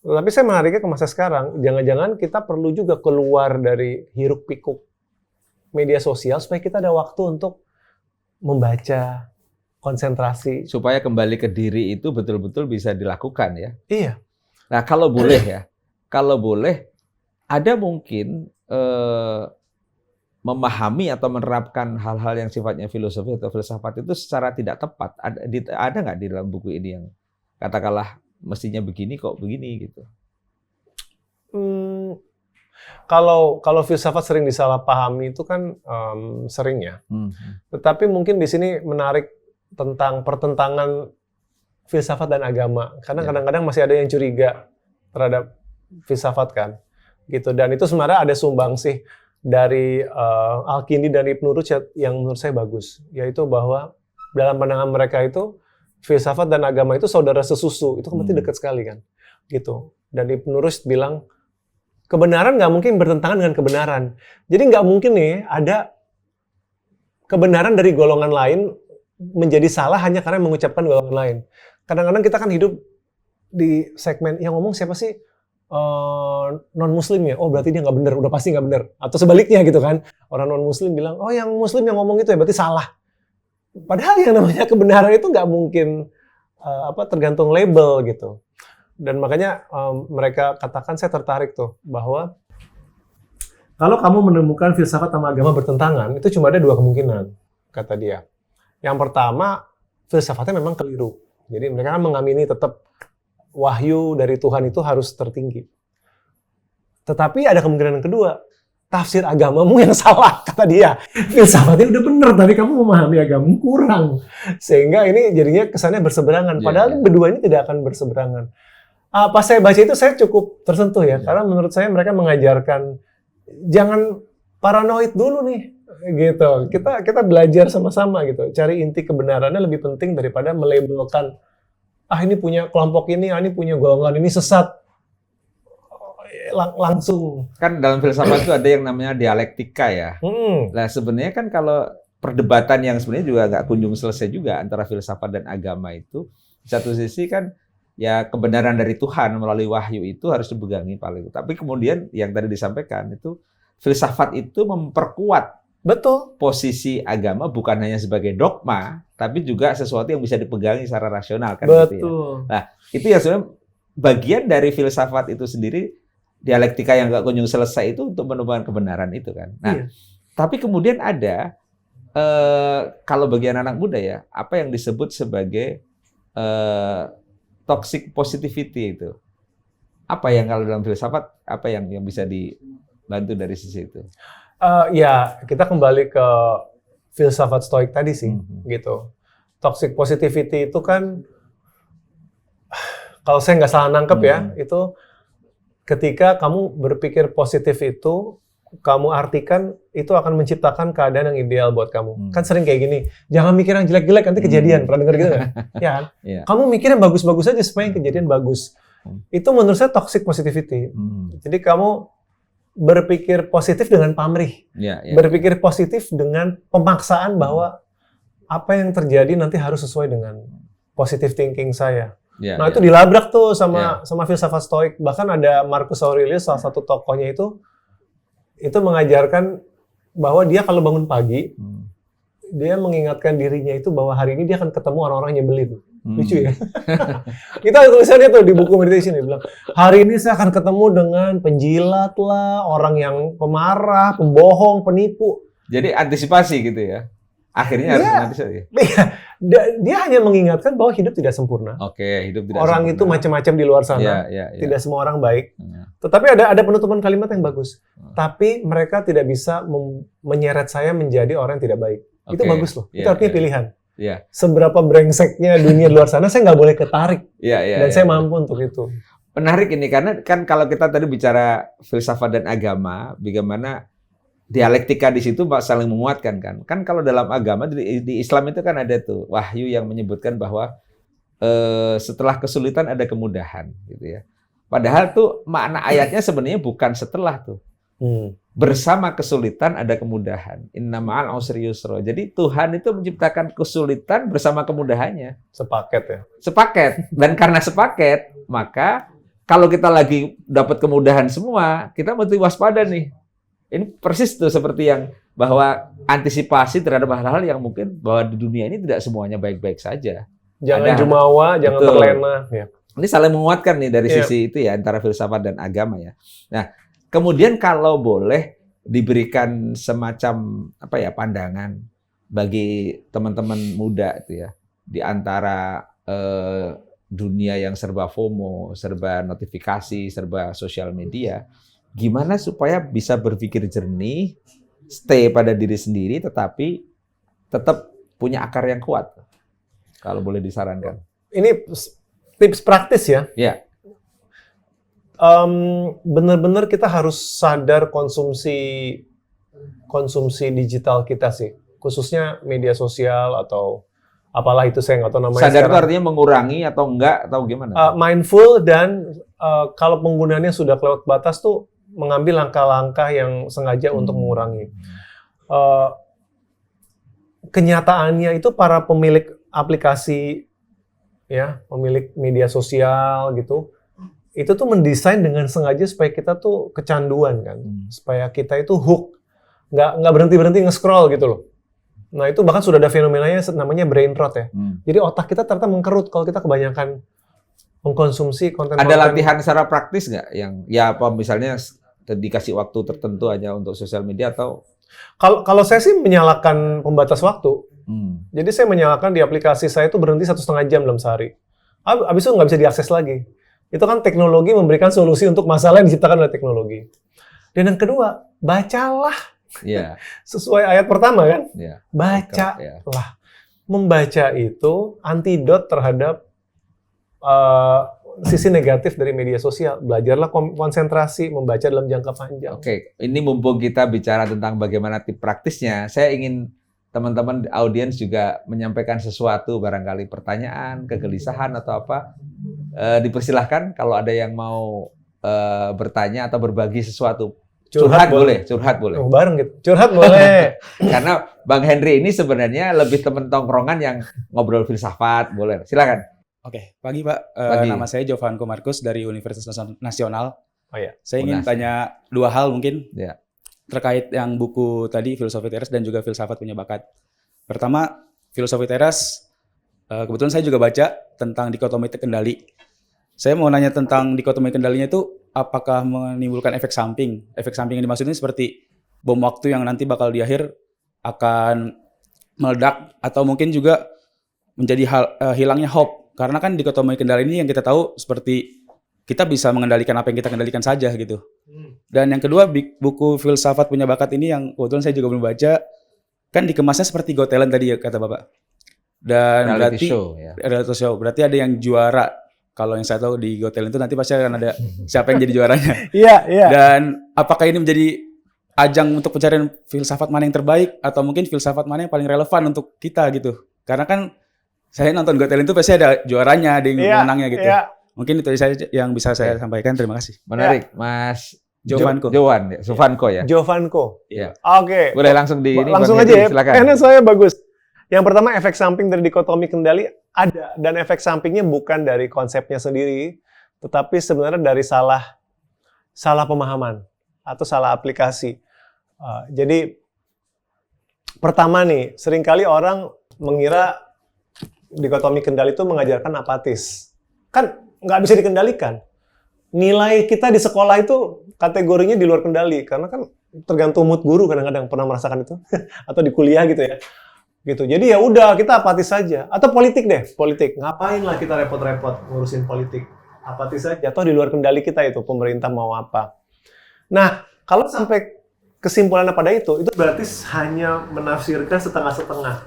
Tapi saya menariknya ke masa sekarang, jangan-jangan kita perlu juga keluar dari hiruk pikuk media sosial supaya kita ada waktu untuk membaca, konsentrasi. Supaya kembali ke diri itu betul-betul bisa dilakukan ya. Iya. Nah kalau boleh ya, kalau boleh ada mungkin memahami atau menerapkan hal-hal yang sifatnya filosofi atau filsafat itu secara tidak tepat. Ada nggak di dalam buku ini yang katakanlah mestinya begini kok begini gitu? Kalau filsafat sering disalahpahami itu kan sering ya. Tetapi mungkin di sini menarik tentang pertentangan filsafat dan agama. Karena kadang-kadang masih ada yang curiga terhadap filsafat kan. Gitu. Dan itu sebenarnya ada sumbangsih dari Al-Kindi dan Ibnu Rushd yang menurut saya bagus. Yaitu bahwa dalam pandangan mereka itu filsafat dan agama itu saudara sesusu. Itu kan berarti dekat sekali kan. Gitu. Dan Ibnu Rushd bilang kebenaran nggak mungkin bertentangan dengan kebenaran. Jadi nggak mungkin nih ada kebenaran dari golongan lain menjadi salah hanya karena mengucapkan golongan lain. Kadang-kadang kita kan hidup di segmen yang ngomong siapa sih non-muslim ya? Oh berarti dia nggak benar, udah pasti nggak benar. Atau sebaliknya gitu kan. Orang non-muslim bilang, oh yang muslim yang ngomong itu ya berarti salah. Padahal yang namanya kebenaran itu nggak mungkin tergantung label gitu. Dan makanya mereka katakan, saya tertarik tuh, bahwa kalau kamu menemukan filsafat sama agama bertentangan, itu cuma ada dua kemungkinan, kata dia. Yang pertama, filsafatnya memang keliru. Jadi mereka kan mengamini tetap wahyu dari Tuhan itu harus tertinggi. Tetapi ada kemungkinan yang kedua, tafsir agamamu yang salah, kata dia. Filsafatnya udah bener, tapi kamu memahami agamamu kurang. Sehingga ini jadinya kesannya berseberangan. Padahal berdua ini tidak akan berseberangan. Pas saya baca itu saya cukup tersentuh ya, karena menurut saya mereka mengajarkan jangan paranoid dulu nih, gitu. Kita belajar sama-sama gitu, cari inti kebenarannya lebih penting daripada melabelkan ini punya kelompok ini punya golongan ini sesat. Langsung. Kan dalam filsafat itu ada yang namanya dialektika ya. Nah sebenarnya kan kalau perdebatan yang sebenarnya juga nggak kunjung selesai juga antara filsafat dan agama itu, di satu sisi kan ya kebenaran dari Tuhan melalui wahyu itu harus dipegangi paling. Tapi kemudian yang tadi disampaikan itu filsafat itu memperkuat posisi agama bukan hanya sebagai dogma, tapi juga sesuatu yang bisa dipegangi secara rasional kan. Gitu ya. Nah itu ya sebenarnya bagian dari filsafat itu sendiri, dialektika yang nggak kunjung selesai itu untuk menemukan kebenaran itu kan. Nah tapi kemudian ada kalau bagian anak muda ya apa yang disebut sebagai toxic positivity itu. Apa yang kalau dalam filsafat, apa yang bisa dibantu dari sisi itu? Ya, kita kembali ke filsafat stoik tadi sih, gitu. Toxic positivity itu kan, kalau saya nggak salah nangkep ya, itu ketika kamu berpikir positif itu, kamu artikan itu akan menciptakan keadaan yang ideal buat kamu. Kan sering kayak gini, jangan mikir yang jelek-jelek, nanti kejadian. Pernah dengar gitu kan? Ya kan? Kamu mikir yang bagus-bagus aja supaya kejadian bagus. Itu menurut saya toxic positivity. Jadi kamu berpikir positif dengan pamrih. Berpikir positif dengan pemaksaan bahwa apa yang terjadi nanti harus sesuai dengan positive thinking saya. Nah itu dilabrak tuh sama filsafat stoik. Bahkan ada Marcus Aurelius, salah satu tokohnya itu mengajarkan bahwa dia kalau bangun pagi, dia mengingatkan dirinya itu bahwa hari ini dia akan ketemu orang-orang yang nyebelin. Lucu ya? Kita tulisannya tuh di buku meditation, dia bilang, hari ini saya akan ketemu dengan penjilat lah, orang yang pemarah, pembohong, penipu. Jadi antisipasi gitu ya? Akhirnya harus mengantisipasi. Dia hanya mengingatkan bahwa hidup tidak sempurna. Hidup tidak orang sempurna. Itu macam-macam di luar sana. Tidak semua orang baik. Tetapi ada penutupan kalimat yang bagus. Tapi mereka tidak bisa menyeret saya menjadi orang yang tidak baik. Itu bagus loh. Itu artinya pilihan. Seberapa brengseknya dunia di luar sana, saya nggak boleh ketarik. Dan saya mampu untuk itu. Menarik ini, karena kan kalau kita tadi bicara filsafat dan agama, bagaimana dialektika di situ saling menguatkan kan. Kan kalau dalam agama di Islam itu kan ada tuh wahyu yang menyebutkan bahwa setelah kesulitan ada kemudahan gitu ya. Padahal tuh makna ayatnya sebenarnya bukan setelah tuh. Bersama kesulitan ada kemudahan. Inna ma'al usri yusra. Jadi Tuhan itu menciptakan kesulitan bersama kemudahannya. Sepaket ya. Sepaket. Dan karena sepaket, maka kalau kita lagi dapat kemudahan semua, kita mesti waspada nih. Ini persis tuh seperti yang bahwa antisipasi terhadap hal-hal yang mungkin bahwa di dunia ini tidak semuanya baik-baik saja. Jangan jumawa, jangan Betul. terlena. Ya. Ini saling menguatkan nih dari sisi itu ya, antara filsafat dan agama ya. Nah, kemudian kalau boleh diberikan semacam apa ya pandangan bagi teman-teman muda itu ya, di antara dunia yang serba FOMO, serba notifikasi, serba sosial media, gimana supaya bisa berpikir jernih, stay pada diri sendiri, tetapi tetap punya akar yang kuat. Kalau boleh disarankan. Ini tips praktis ya. Ya. Benar-benar kita harus sadar konsumsi digital kita sih, khususnya media sosial atau apalah itu, saya nggak tahu namanya. Sadar itu artinya mengurangi atau enggak atau gimana? Mindful dan kalau penggunaannya sudah kelewat batas tuh mengambil langkah-langkah yang sengaja untuk mengurangi. Kenyataannya itu para pemilik aplikasi, ya, pemilik media sosial gitu, itu tuh mendesain dengan sengaja supaya kita tuh kecanduan kan, supaya kita itu hook, nggak berhenti nge-scroll gitu loh. Nah itu bahkan sudah ada fenomenanya namanya brain rot ya. Jadi otak kita ternyata mengkerut kalau kita kebanyakan mengkonsumsi konten. Ada latihan secara praktis nggak yang ya apa misalnya dikasih waktu tertentu aja untuk sosial media atau? Kalau saya sih menyalakan pembatas waktu. Jadi saya menyalakan di aplikasi saya itu berhenti 1,5 jam dalam sehari. Habis itu nggak bisa diakses lagi. Itu kan teknologi memberikan solusi untuk masalah yang diciptakan oleh teknologi. Dan yang kedua, bacalah. Yeah. Sesuai ayat pertama kan? Yeah. Bacalah. Yeah. Membaca itu antidot terhadap sisi negatif dari media sosial. Belajarlah konsentrasi, membaca dalam jangka panjang. Oke, ini mumpung kita bicara tentang bagaimana tips praktisnya, saya ingin teman-teman audiens juga menyampaikan sesuatu, barangkali pertanyaan, kegelisahan atau apa. Dipersilahkan kalau ada yang mau bertanya atau berbagi sesuatu. Curhat boleh. Oh, bareng gitu. Curhat boleh. Karena Bang Henry ini sebenarnya lebih teman tongkrongan yang ngobrol filsafat, boleh. Silakan. Oke, pagi Pak. Pagi. Nama saya Jovanko Markus dari Universitas Nasional. Oh ya. Saya ingin tanya dua hal mungkin. Ya. Terkait yang buku tadi, Filosofi Teras dan juga Filsafat Punya Bakat. Pertama, Filosofi Teras, kebetulan saya juga baca tentang dikotomi kendali. Saya mau nanya tentang dikotomi kendalinya itu, apakah menimbulkan efek samping? Efek samping yang dimaksud ini seperti bom waktu yang nanti bakal di akhir akan meledak, atau mungkin juga menjadi hilangnya hope. Karena kan dikotomi kendali ini yang kita tahu seperti kita bisa mengendalikan apa yang kita kendalikan saja gitu. Dan yang kedua, buku Filsafat Punya Bakat ini yang kebetulan saya juga belum baca, kan dikemasnya seperti Got Talent tadi ya kata Bapak. Dan Reality berarti show, ya. reality show, berarti ada yang juara. Kalau yang saya tahu di Got Talent itu nanti pasti akan ada siapa yang jadi juaranya. Iya. Dan apakah ini menjadi ajang untuk pencarian filsafat mana yang terbaik, atau mungkin filsafat mana yang paling relevan untuk kita gitu. Karena kan saya nonton Got Talent itu pasti ada juaranya, ada yang menangnya gitu. Iya. Mungkin itu saja yang bisa saya sampaikan. Terima kasih. Menarik, Mas Jovanko. Jovanko ya. Jovanko. Iya. Oke. Boleh langsung di ini langsung Bang aja Henry, ya. silakan. Karena saya bagus. Yang pertama, efek samping dari dikotomi kendali ada, dan efek sampingnya bukan dari konsepnya sendiri, tetapi sebenarnya dari salah pemahaman atau salah aplikasi. Jadi pertama nih, seringkali orang mengira dikotomi kendali itu mengajarkan apatis. Kan nggak bisa dikendalikan. Nilai kita di sekolah itu kategorinya di luar kendali, karena kan tergantung mood guru, kadang-kadang pernah merasakan itu atau di kuliah gitu ya. Gitu. Jadi ya udah, kita apatis saja. Atau politik deh, politik. Ngapain lah kita repot-repot ngurusin politik? Apatis saja. Atau di luar kendali kita itu pemerintah mau apa. Nah, kalau sampai kesimpulannya pada itu berarti hanya menafsirkan setengah-setengah.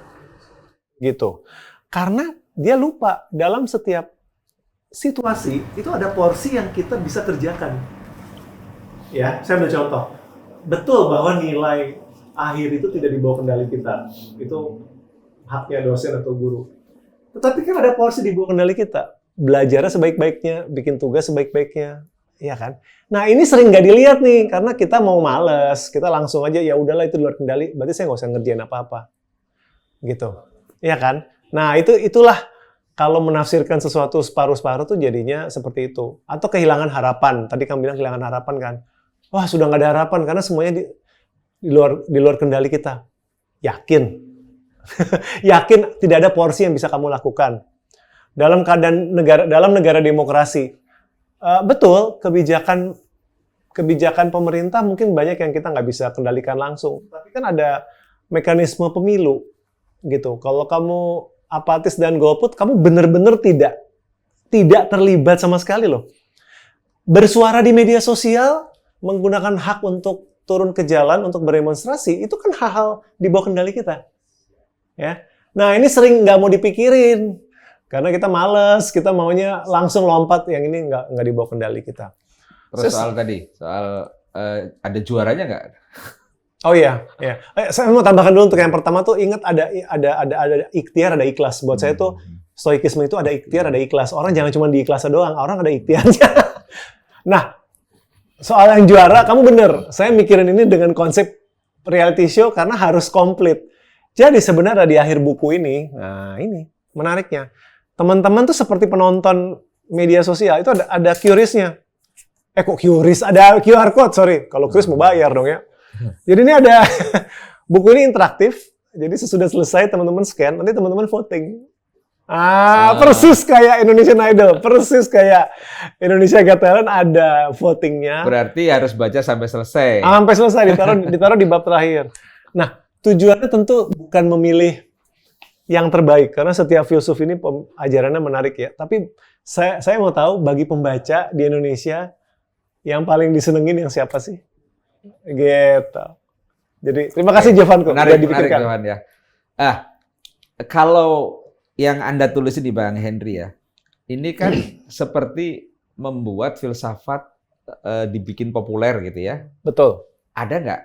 Gitu. Karena dia lupa dalam setiap situasi itu ada porsi yang kita bisa kerjakan. Ya, saya ambil contoh. Betul bahwa nilai akhir itu tidak dibawa kendali kita. Itu haknya dosen atau guru. Tetapi kan ada porsi di bawah kendali kita. belajarnya sebaik-baiknya, bikin tugas sebaik-baiknya, ya kan? Nah ini sering nggak dilihat nih, karena kita mau males, kita langsung aja ya udahlah itu di luar kendali, berarti saya nggak usah ngerjain apa-apa, gitu, ya kan? Nah itulah kalau menafsirkan sesuatu separuh-separuh tuh jadinya seperti itu, atau kehilangan harapan. Tadi kamu bilang kehilangan harapan kan? Wah sudah nggak ada harapan karena semuanya di luar kendali kita. Yakin, yakin tidak ada porsi yang bisa kamu lakukan. Dalam negara demokrasi, betul kebijakan pemerintah mungkin banyak yang kita nggak bisa kendalikan langsung. Tapi kan ada mekanisme pemilu, gitu. Kalau kamu apatis dan golput, kamu benar-benar tidak terlibat sama sekali loh. Bersuara di media sosial, menggunakan hak untuk turun ke jalan untuk berdemonstrasi, itu kan hal-hal di bawah kendali kita. Ya. Nah ini sering nggak mau dipikirin. Karena kita males, kita maunya langsung lompat, yang ini nggak di bawah kendali kita. Terus soal ada juaranya nggak? Oh iya, ya. Saya mau tambahkan dulu untuk yang pertama tuh ingat ada ikhtiar, ada ikhlas. Buat saya tuh stoikisme itu ada ikhtiar, ada ikhlas. Orang jangan cuma di ikhlasnya doang, orang ada ikhtiarnya. Nah, soal yang juara, kamu bener. Saya mikirin ini dengan konsep reality show karena harus komplit. Jadi sebenarnya di akhir buku ini, nah ini menariknya. Teman-teman tuh seperti penonton media sosial, itu ada QRIS-nya. Kok QRIS? Ada QR code, sorry. Kalau QRIS mau bayar dong ya. Jadi ini ada, buku ini interaktif, jadi sesudah selesai teman-teman scan, nanti teman-teman voting. Persis kayak Indonesian Idol, persis kayak Indonesia Got Talent ada votingnya. Berarti harus baca sampai selesai. Sampai selesai, ditaruh di bab terakhir. Nah, tujuannya tentu bukan memilih yang terbaik, karena setiap filsuf ini ajarannya menarik ya. Tapi saya mau tahu bagi pembaca di Indonesia yang paling disenengin yang siapa sih? Gitu. Jadi terima kasih Jovanko. Menarik Jovan ya. Kalau yang Anda tulis di Bang Henry ya, ini kan seperti membuat filsafat dibikin populer gitu ya. Betul. Ada nggak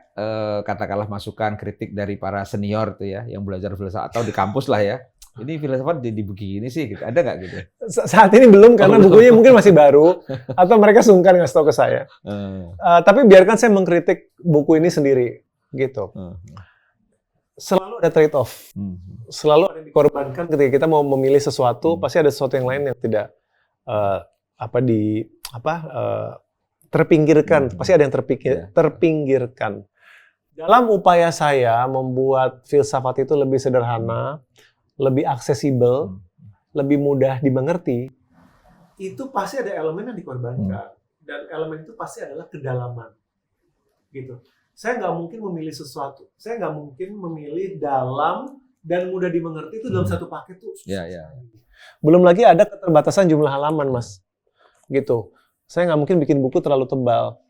katakanlah masukan kritik dari para senior tuh ya yang belajar filsafat atau di kampus lah ya? Ini filsafat jadi begini sih, gitu. Ada nggak gitu? Saat ini belum karena bukunya mungkin masih baru atau mereka sungkan ngasih tahu ke saya. Tapi biarkan saya mengkritik buku ini sendiri, gitu. Selalu ada trade off, selalu ada yang dikorbankan ketika kita mau memilih sesuatu, pasti ada sesuatu yang lain yang tidak terpinggirkan, pasti ada yang terpinggirkan. Dalam upaya saya membuat filsafat itu lebih sederhana, lebih aksesibel, lebih mudah dimengerti, itu pasti ada elemen yang dikorbankan. Dan elemen itu pasti adalah kedalaman. Gitu. Saya nggak mungkin memilih sesuatu. Saya nggak mungkin memilih dalam dan mudah dimengerti itu dalam satu paket tuh. Belum lagi ada keterbatasan jumlah halaman, Mas. Gitu. Saya nggak mungkin bikin buku terlalu tebal.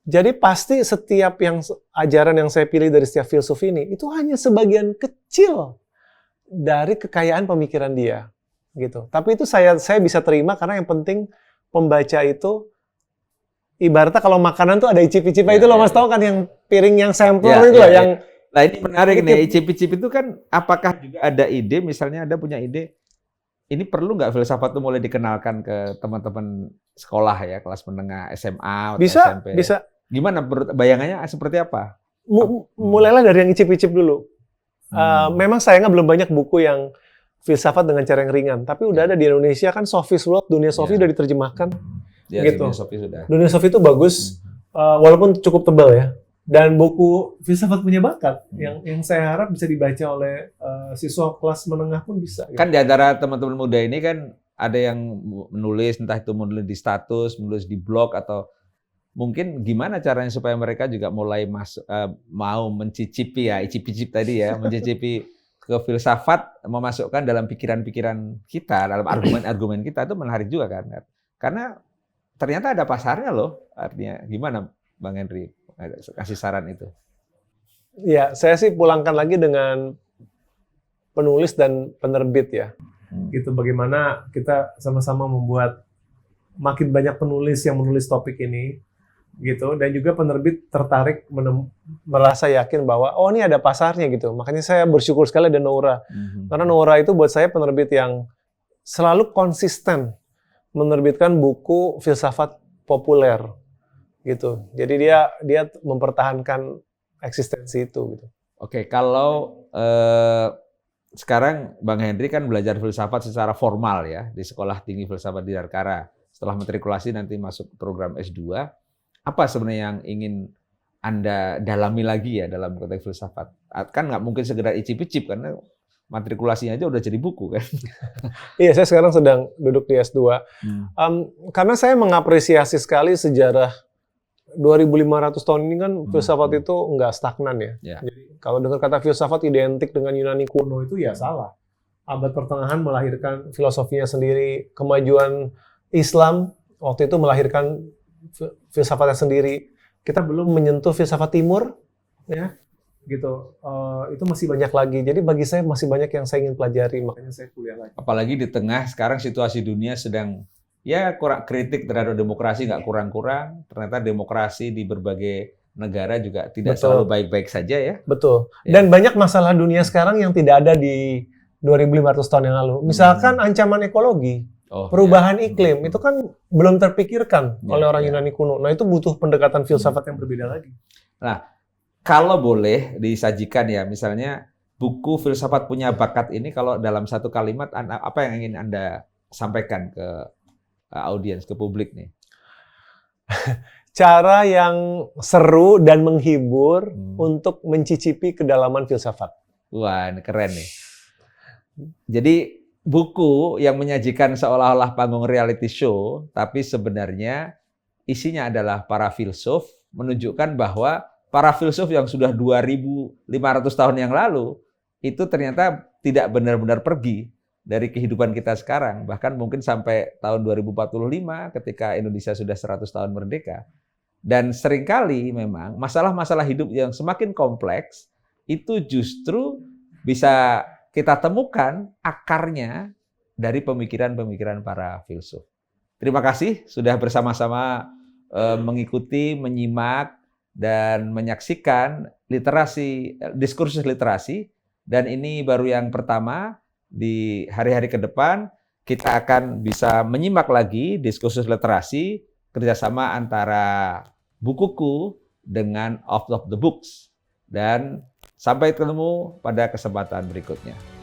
Jadi pasti setiap ajaran yang saya pilih dari setiap filsuf ini, itu hanya sebagian kecil dari kekayaan pemikiran dia, gitu. Tapi itu saya bisa terima karena yang penting pembaca itu ibaratnya kalau makanan tuh ada icip-icipnya itu loh Mas, tahu kan yang piring yang sampel itu loh yang. Nah ini menarik nih, icip-icip itu kan apakah juga ada ide, misalnya Anda punya ide, ini perlu nggak filsafat itu mulai dikenalkan ke teman-teman sekolah ya, kelas menengah SMA atau SMP? Bisa. Gimana bayangannya seperti apa? Mulailah dari yang icip-icip dulu. Memang sayangnya belum banyak buku yang filsafat dengan cara yang ringan. Tapi udah ada di Indonesia kan Sophie's World, Dunia Sophie udah diterjemahkan. Gitu. Dunia Sophie sudah. Dunia Sophie itu bagus, walaupun cukup tebal ya. Dan buku filsafat punya bakat yang saya harap bisa dibaca oleh siswa kelas menengah pun bisa. Gitu. Kan di antara teman-teman muda ini kan ada yang menulis, entah itu menulis di status, menulis di blog, atau mungkin gimana caranya supaya mereka juga mulai mau mencicipi ya, icip-icip tadi ya, mencicipi ke filsafat, memasukkan dalam pikiran-pikiran kita, dalam argumen-argumen kita, itu menarik juga kan. Karena ternyata ada pasarnya loh, artinya gimana Bang Henry kasih saran itu? Ya, saya sih pulangkan lagi dengan penulis dan penerbit ya. Gitu, bagaimana kita sama-sama membuat makin banyak penulis yang menulis topik ini, gitu, dan juga penerbit tertarik merasa yakin bahwa oh ini ada pasarnya gitu. Makanya saya bersyukur sekali ada Noura. Karena Noura itu buat saya penerbit yang selalu konsisten menerbitkan buku filsafat populer gitu. Jadi dia mempertahankan eksistensi itu gitu. Oke, kalau sekarang Bang Henry kan belajar filsafat secara formal ya di Sekolah Tinggi Filsafat Dirgantara. Setelah matrikulasi nanti masuk program S2. Apa sebenarnya yang ingin Anda dalami lagi ya dalam konteks filsafat? Kan nggak mungkin sekedar icip-icip karena matrikulasinya aja udah jadi buku kan. Iya, saya sekarang sedang duduk di S2. Karena saya mengapresiasi sekali sejarah 2.500 tahun ini kan filsafat itu nggak stagnan ya. Ya. Jadi kalau dengar kata filsafat identik dengan Yunani kuno itu ya salah. Abad pertengahan melahirkan filosofinya sendiri, kemajuan Islam waktu itu melahirkan filsafatnya sendiri. Kita belum menyentuh filsafat Timur, ya, gitu. Itu masih banyak lagi. Jadi bagi saya masih banyak yang saya ingin pelajari, makanya saya kuliah lagi. Apalagi di tengah sekarang situasi dunia sedang ya kurang kritik terhadap demokrasi nggak kurang-kurang. Ternyata demokrasi di berbagai negara juga tidak Betul. selalu baik-baik saja ya. Betul. Ya. Dan banyak masalah dunia sekarang yang tidak ada di 2.500 tahun yang lalu. Misalkan ancaman ekologi, Oh, perubahan ya. iklim, itu kan belum terpikirkan Ya, oleh orang ya. Yunani kuno. Nah, itu butuh pendekatan filsafat yang berbeda lagi. Kalau boleh disajikan ya, misalnya buku Filsafat Punya Bakat ini kalau dalam satu kalimat apa yang ingin Anda sampaikan ke audiens, ke publik nih? Cara yang seru dan menghibur Hmm. untuk mencicipi kedalaman filsafat. Wah, ini keren nih. Jadi buku yang menyajikan seolah-olah panggung reality show, tapi sebenarnya isinya adalah para filsuf, menunjukkan bahwa para filsuf yang sudah 2.500 tahun yang lalu, itu ternyata tidak benar-benar pergi dari kehidupan kita sekarang. Bahkan mungkin sampai tahun 2045 ketika Indonesia sudah 100 tahun merdeka. Dan seringkali memang masalah-masalah hidup yang semakin kompleks, itu justru bisa kita temukan akarnya dari pemikiran-pemikiran para filsuf. Terima kasih sudah bersama-sama mengikuti, menyimak, dan menyaksikan diskursus literasi. Dan ini baru yang pertama. Di hari-hari ke depan, kita akan bisa menyimak lagi diskursus literasi kerjasama antara Bukuku dengan Out of the Books. Dan sampai ketemu pada kesempatan berikutnya.